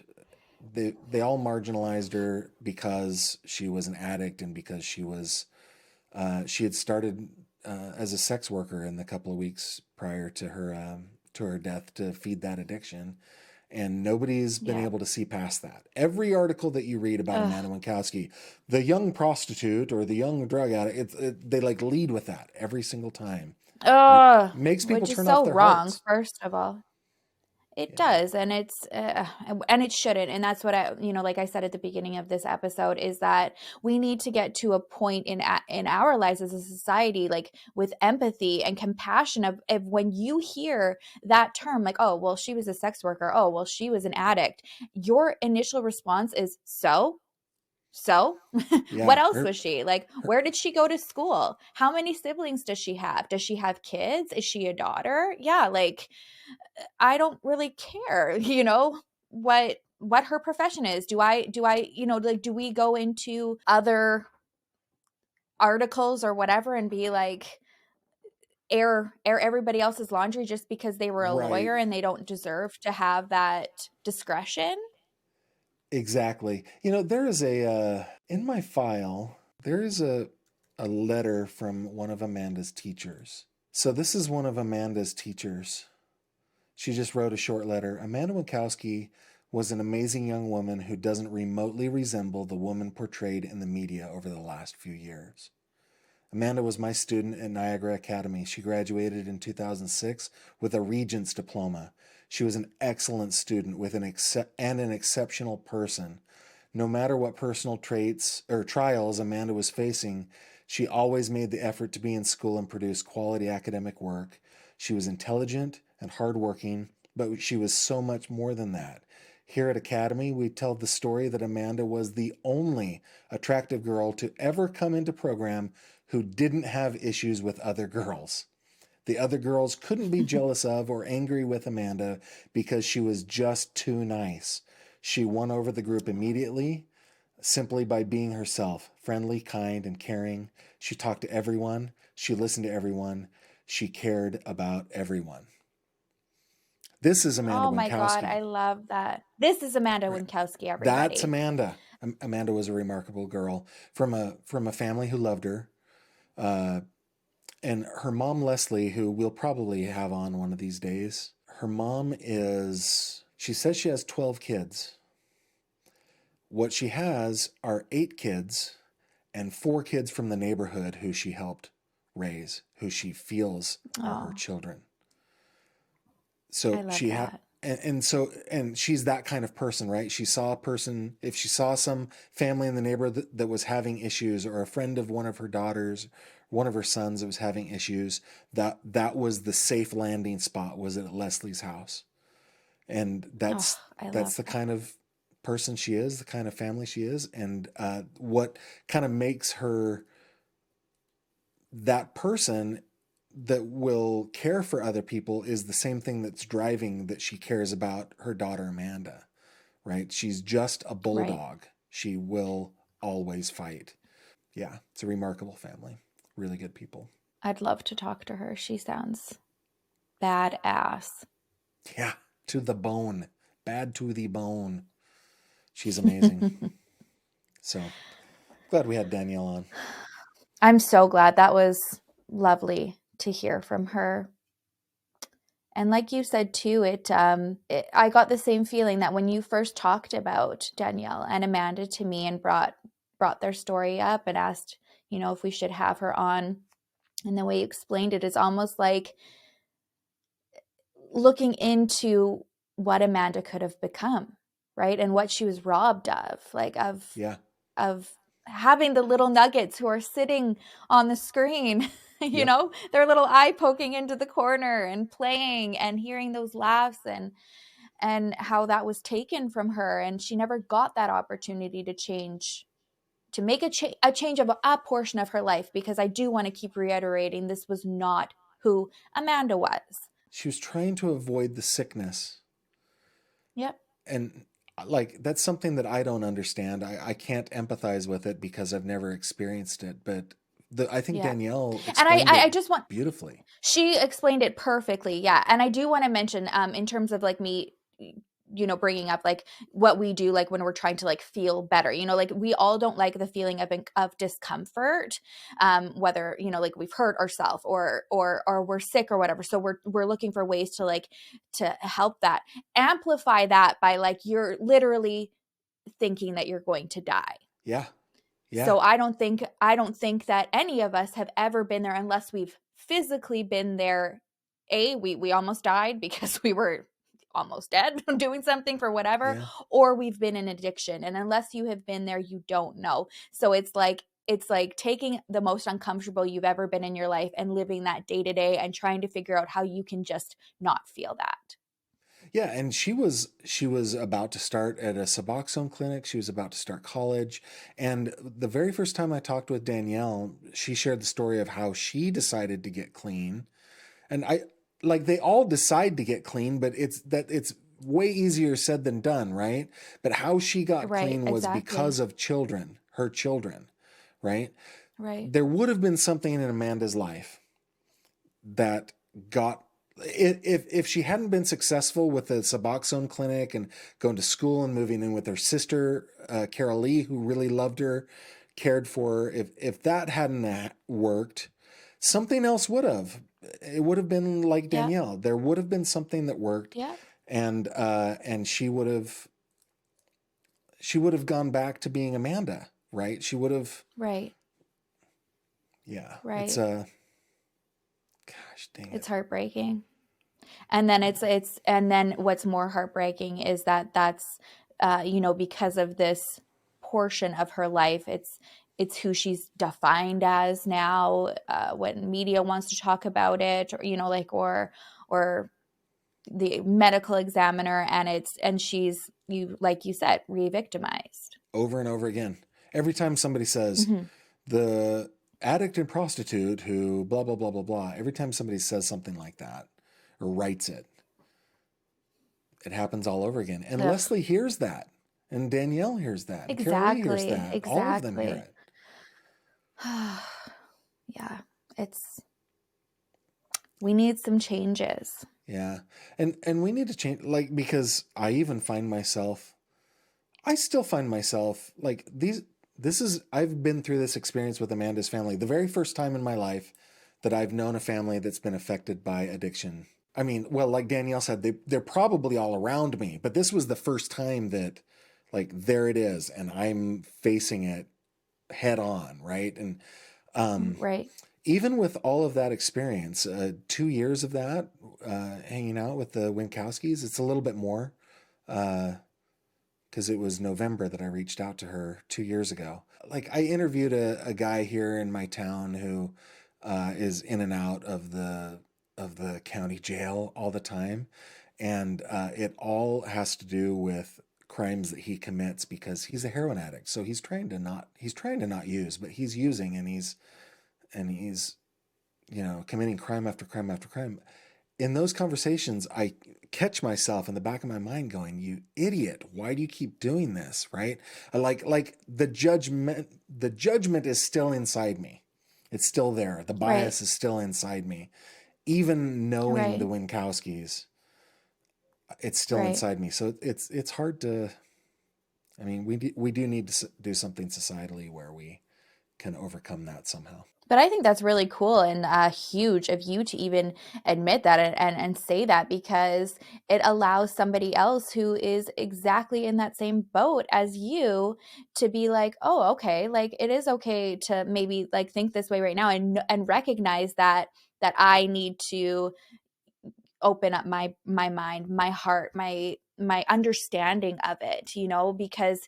they all marginalized her because she was an addict and because she had started as a sex worker in the couple of weeks prior to her death to feed that addiction, and nobody's been Yeah. able to see past that. Every article that you read about Ugh. Amanda Wienckowski, the young prostitute or the young drug addict, they like lead with that every single time, and it Ugh, makes people which is turn off so their wrong, hearts. first of all. It Yeah. does, and and it shouldn't. And that's what like I said at the beginning of this episode, is that we need to get to a point in our lives as a society, like with empathy and compassion of when you hear that term, like, oh, well, she was a sex worker. Oh, well, she was an addict. Your initial response is, so what Yeah. else was she like? Where did she go to school? How many siblings does she have? Does she have kids? Is she a daughter? Yeah, like I don't really care, what her profession is. Do I, like, do we go into other articles or whatever and be like, air everybody else's laundry just because they were a Right. lawyer and they don't deserve to have that discretion? Exactly. There is in my file, there is a letter from one of Amanda's teachers. So this is one of Amanda's teachers. She just wrote a short letter. Amanda Wienckowski was an amazing young woman who doesn't remotely resemble the woman portrayed in the media over the last few years. Amanda was my student at Niagara Academy. She graduated in 2006 with a Regents diploma. She was an excellent student and an exceptional person. No matter what personal traits or trials Amanda was facing, she always made the effort to be in school and produce quality academic work. She was intelligent and hardworking, but she was so much more than that. Here at Academy, we tell the story that Amanda was the only attractive girl to ever come into program who didn't have issues with other girls. The other girls couldn't be jealous of or angry with Amanda because she was just too nice. She won over the group immediately simply by being herself, friendly, kind, and caring. She talked to everyone. She listened to everyone. She cared about everyone. This is Amanda Oh my God, Wienckowski. I love that. This is Amanda Right. Wienckowski, That's everybody. Amanda. Amanda was a remarkable girl from a family who loved her. Uh, and her mom, Leslie, who we'll probably have on one of these days, she says she has 12 kids. What she has are 8 kids and 4 kids from the neighborhood who she helped raise, who she feels are her Oh, children. I So love that. And she's that kind of person, right? She saw a person, if she saw some family in the neighborhood that was having issues, or a friend of one of her daughters, one of her sons that was having issues, that was the safe landing spot, was at Leslie's house. And Oh, I that's love the that. kind of person she is, the kind of family she is, and what kind of makes her that person that will care for other people is the same thing that's driving that she cares about her daughter Amanda, right? She's just a Right. bulldog. She will always fight. Yeah, it's a remarkable family. Really good people. I'd love to talk to her. She sounds badass. Yeah, to the bone. Bad to the bone. She's amazing. So glad we had Danielle on. I'm so glad. That was lovely to hear from her. And like you said too, I got the same feeling that when you first talked about Danielle and Amanda to me and brought their story up and asked, if we should have her on, and the way you explained it is almost like looking into what Amanda could have become, right? And what she was robbed of, like Yeah. of having the little nuggets who are sitting on the screen, Yep. their little eye poking into the corner and playing and hearing those laughs, and how that was taken from her, and she never got that opportunity to change, to make a change of a portion of her life, because I do want to keep reiterating this was not who Amanda was. She was trying to avoid the sickness. Yep. And like, that's something that I don't understand. I can't empathize with it because I've never experienced it. But I think Yeah. Danielle And explained I it just want, beautifully. she explained it perfectly. Yeah. And I do want to mention, in terms of like me, bringing up like what we do, like when we're trying to like feel better, like we all don't like the feeling of discomfort, whether, like we've hurt ourselves or we're sick or whatever. So we're looking for ways to like, to help that, amplify that by like, you're literally thinking that you're going to die. Yeah. Yeah. So I don't think that any of us have ever been there unless we've physically been there. We almost died because we were almost dead doing something for whatever, Yeah. or we've been in addiction. And unless you have been there, you don't know. So it's like taking the most uncomfortable you've ever been in your life and living that day to day and trying to figure out how you can just not feel that. Yeah, and she was about to start at a Suboxone clinic. She was about to start college, and the very first time I talked with Danielle, she shared the story of how she decided to get clean. And I like, they all decide to get clean, but it's way easier said than done, right? But how she got Right. clean was Exactly. because of children, her children, right? Right. There would have been something in Amanda's life that got, if she hadn't been successful with the Suboxone clinic and going to school and moving in with her sister, Carol Lee, who really loved her, cared for her, if that hadn't worked, something else would have. It would have been like Yeah. Danielle. There would have been something that worked, Yeah. and she would have gone back to being Amanda, right? She would have. Right. Yeah, it's Right. a. Gosh dang it. It's heartbreaking. And then and then what's more heartbreaking is that that's, because of this portion of her life, it's who she's defined as now, when media wants to talk about it, or, like, or the medical examiner, and she's, like you said, re-victimized. Over and over again. Every time somebody says Mm-hmm. the addict and prostitute who blah blah blah blah blah, every time somebody says something like that or writes it, it happens all over again. And Ugh. Leslie hears that, and Danielle hears that, and Carol Lee hears Exactly. that. All of them hear Exactly. it. Yeah, we need some changes. Yeah. And we need to change, like, because I still find myself like I've been through this experience with Amanda's family. The very first time in my life that I've known a family that's been affected by addiction. I mean, well, like Danielle said, they're probably all around me, but this was the first time that, like, there it is, and I'm facing it head on, right? And Right. even with all of that experience, 2 years of that, hanging out with the Wienckowskis, it's a little bit more, because it was November that I reached out to her 2 years ago. Like, I interviewed a guy here in my town who is in and out of the county jail all the time, and it all has to do with crimes that he commits because he's a heroin addict. So he's trying to not use, but he's using, and he's committing crime after crime after crime. In those conversations, I catch myself in the back of my mind going, "You idiot, why do you keep doing this?" Right? Like the judgment is still inside me. It's still there. The bias is still inside me. Even knowing the Wienckowskis, it's still inside me. So it's hard to, I mean, we do need to do something societally where we can overcome that somehow. But I think that's really cool and huge of you to even admit that and say that, because it allows somebody else who is exactly in that same boat as you to be like, oh, okay, like it is okay to maybe like think this way right now and recognize that I need to open up my mind, my heart, my understanding of it, because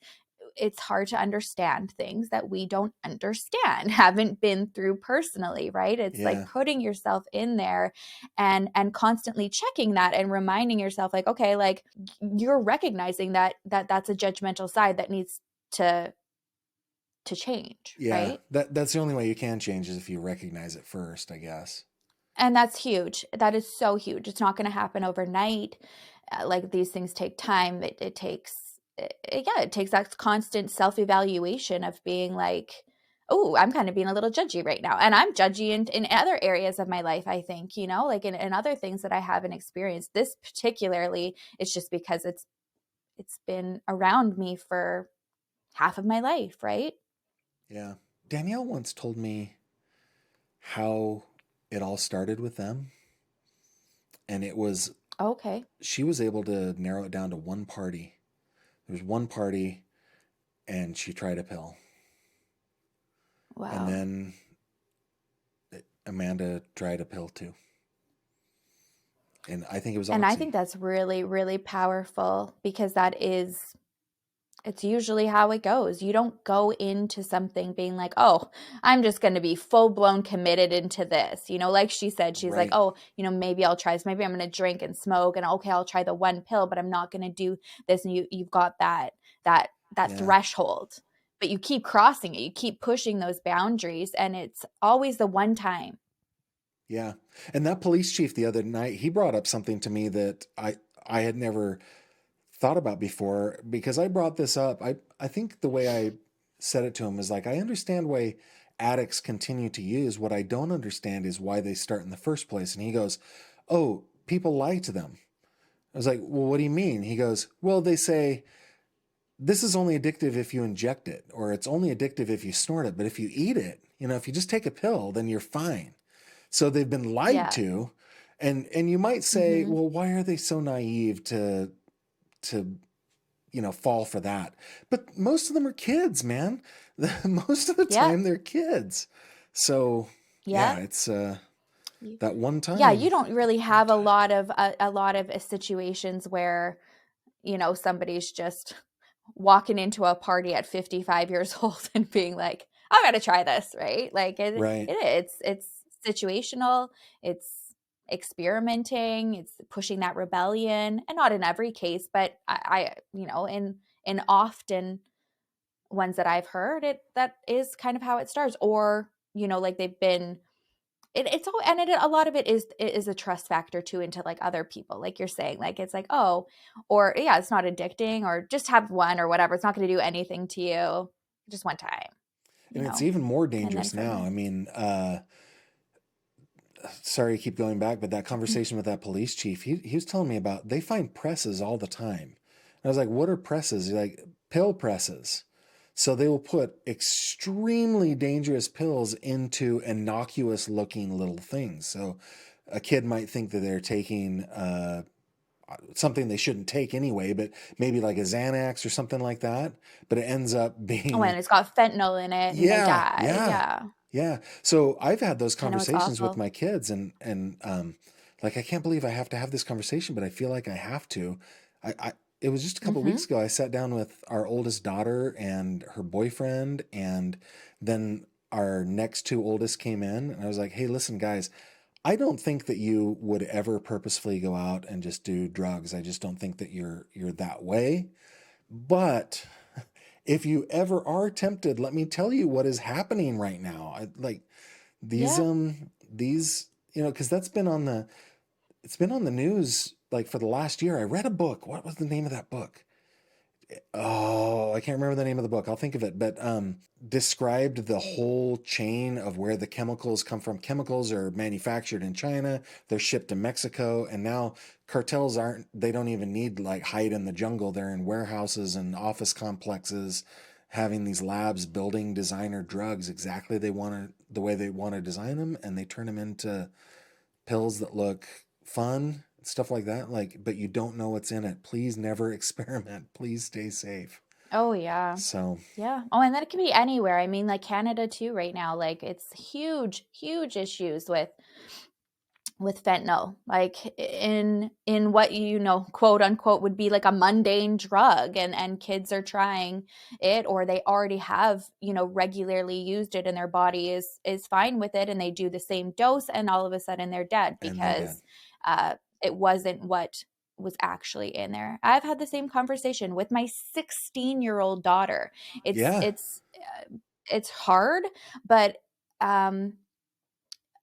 it's hard to understand things that we don't understand, haven't been through personally, right? It's like putting yourself in there and constantly checking that and reminding yourself like, okay, like you're recognizing that's a judgmental side that needs to change, right? That's the only way you can change is if you recognize it first, I guess. And that's huge. That is so huge. It's not going to happen overnight. Like these things take time. It takes that constant self-evaluation of being like, oh, I'm kind of being a little judgy right now. And I'm judgy in other areas of my life, I think, like in other things that I haven't experienced. This particularly, it's just because it's been around me for half of my life, right? Yeah. Danielle once told me how it all started with them. And it was, she was able to narrow it down to one party. There was one party and she tried a pill. Wow. And then Amanda tried a pill too. And I think it was Oxy. And I think that's really, really powerful, because it's usually how it goes. You don't go into something being like, oh, I'm just going to be full blown committed into this. Like she said, she's like, oh, maybe I'll try this. Maybe I'm going to drink and smoke and okay, I'll try the one pill, but I'm not going to do this. And you've got that threshold, but you keep crossing it. You keep pushing those boundaries, and it's always the one time. Yeah. And that police chief the other night, he brought up something to me that I had never thought about before, because I brought this up. I think the way I said it to him is like, I understand why addicts continue to use. What I don't understand is why they start in the first place. And he goes, oh, people lie to them. I was like, well, what do you mean? He goes, well, they say this is only addictive if you inject it, or it's only addictive if you snort it. But if you eat it, if you just take a pill, then you're fine. So they've been lied to. And you might say, well, why are they so naive to fall for that? But most of them are kids, man. Most of the time they're kids. So it's that one time. Yeah, you don't really have a lot of situations where somebody's just walking into a party at 55 years old and being like, I gotta try this, right? Like it's situational, it's experimenting, it's pushing that rebellion, and not in every case, but I in often ones that I've heard, that is kind of how it starts. Or like they've been it's all, and a lot of it is a trust factor too, into like other people, like you're saying, like it's like, oh, or it's not addicting, or just have one or whatever, it's not going to do anything to you, just one time. And it's even more dangerous now. I mean, sorry, I keep going back, but that conversation with that police chief, he was telling me about, they find presses all the time. And I was like, what are presses? He's like, pill presses. So they will put extremely dangerous pills into innocuous looking little things. So a kid might think that they're taking something they shouldn't take anyway, but maybe like a Xanax or something like that. But it ends up being... Oh, and it's got fentanyl in it. And they die. Yeah. So I've had those I know it's conversations with awful. my kids like, I can't believe I have to have this conversation, but I feel like I have to. It was just a couple of Mm-hmm. weeks ago. I sat down with our oldest daughter and her boyfriend, and then our next two oldest came in, and I was like, hey, listen, guys, I don't think that you would ever purposefully go out and just do drugs. I just don't think that you're that way. But if you ever are tempted, let me tell you what is happening right now. Like these Yeah. these because it's been on the news like for the last year. I read a book. What was the name of that book? Oh, I can't remember the name of the book. I'll think of it. But described the whole chain of where the chemicals come from. Chemicals are manufactured in China. They're shipped to Mexico. And now cartels they don't even need like hide in the jungle. They're in warehouses and office complexes having these labs building designer drugs exactly the way they want to design them. And they turn them into pills that look fun, stuff like that. Like, but you don't know what's in it. Please never experiment. Please stay safe. Oh, yeah. So, Yeah. Oh, and then it can be anywhere. I mean, like Canada too right now, like it's huge, huge issues with fentanyl, like in what quote unquote would be like a mundane drug, and kids are trying it, or they already have regularly used it, and their body is fine with it, and they do the same dose, and all of a sudden they're dead and they're dead. because it wasn't what was actually in there. I've had the same conversation with my 16-year-old daughter. it's Yeah. it's it's hard, but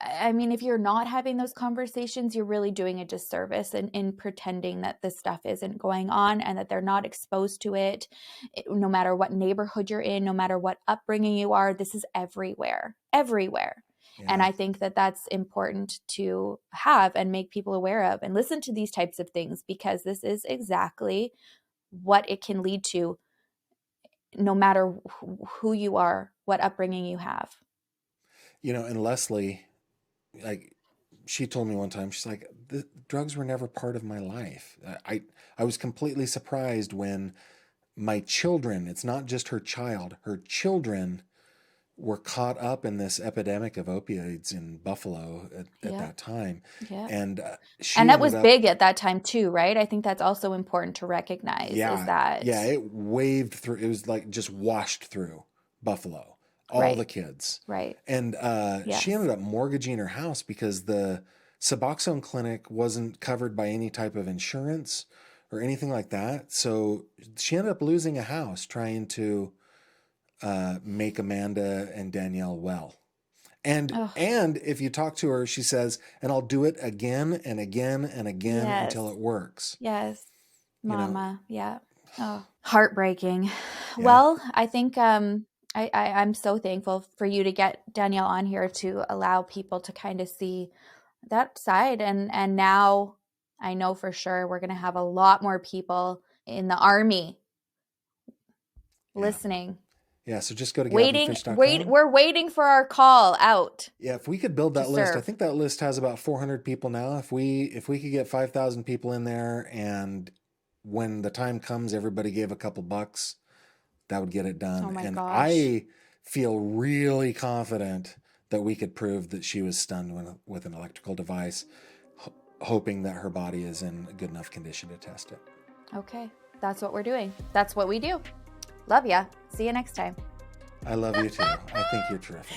I mean, if you're not having those conversations, you're really doing a disservice in pretending that this stuff isn't going on and that they're not exposed to it. No matter what neighborhood you're in, no matter what upbringing you are, this is everywhere, everywhere. And Yeah. I think that that's important to have and make people aware of and listen to these types of things, because this is exactly what it can lead to, no matter who you are, what upbringing you have. And Leslie, like, she told me one time, she's like, the drugs were never part of my life. I was completely surprised when my children, it's not just her child, her children were caught up in this epidemic of opioids in Buffalo at Yeah. that time. Yeah. And And she that was ended up, big at that time too, right? I think that's also important to recognize, is yeah, that yeah, it waved through. It was like just washed through Buffalo, all the right, kids. right. And she Yes. ended up mortgaging her house because the Suboxone clinic wasn't covered by any type of insurance or anything like that. So she ended up losing a house trying to make Amanda and Danielle well. And Oh, and if you talk to her, she says, and I'll do it again and again and again yes. until it works. Yes. You know, Mama. Yeah. Oh, heartbreaking. yeah. Well, I think I'm so thankful for you to get Danielle on here to allow people to kind of see that side, and now I know for sure we're going to have a lot more people in the army Yeah. listening. Yeah. So just go to Waiting, gavinfish.com. we're waiting for our call out Yeah, if we could build to that list, I serve. think that list has about 400 people now. If we could get 5,000 people in there, and when the time comes, everybody gave a couple bucks, that would get it Oh done. my And gosh. I feel really confident that we could prove that she was stunned with an electrical device, hoping that her body is in a good enough condition to test it. Okay. That's what we're doing. That's what we do. Love ya. See you next time. I love you too. I think you're terrific.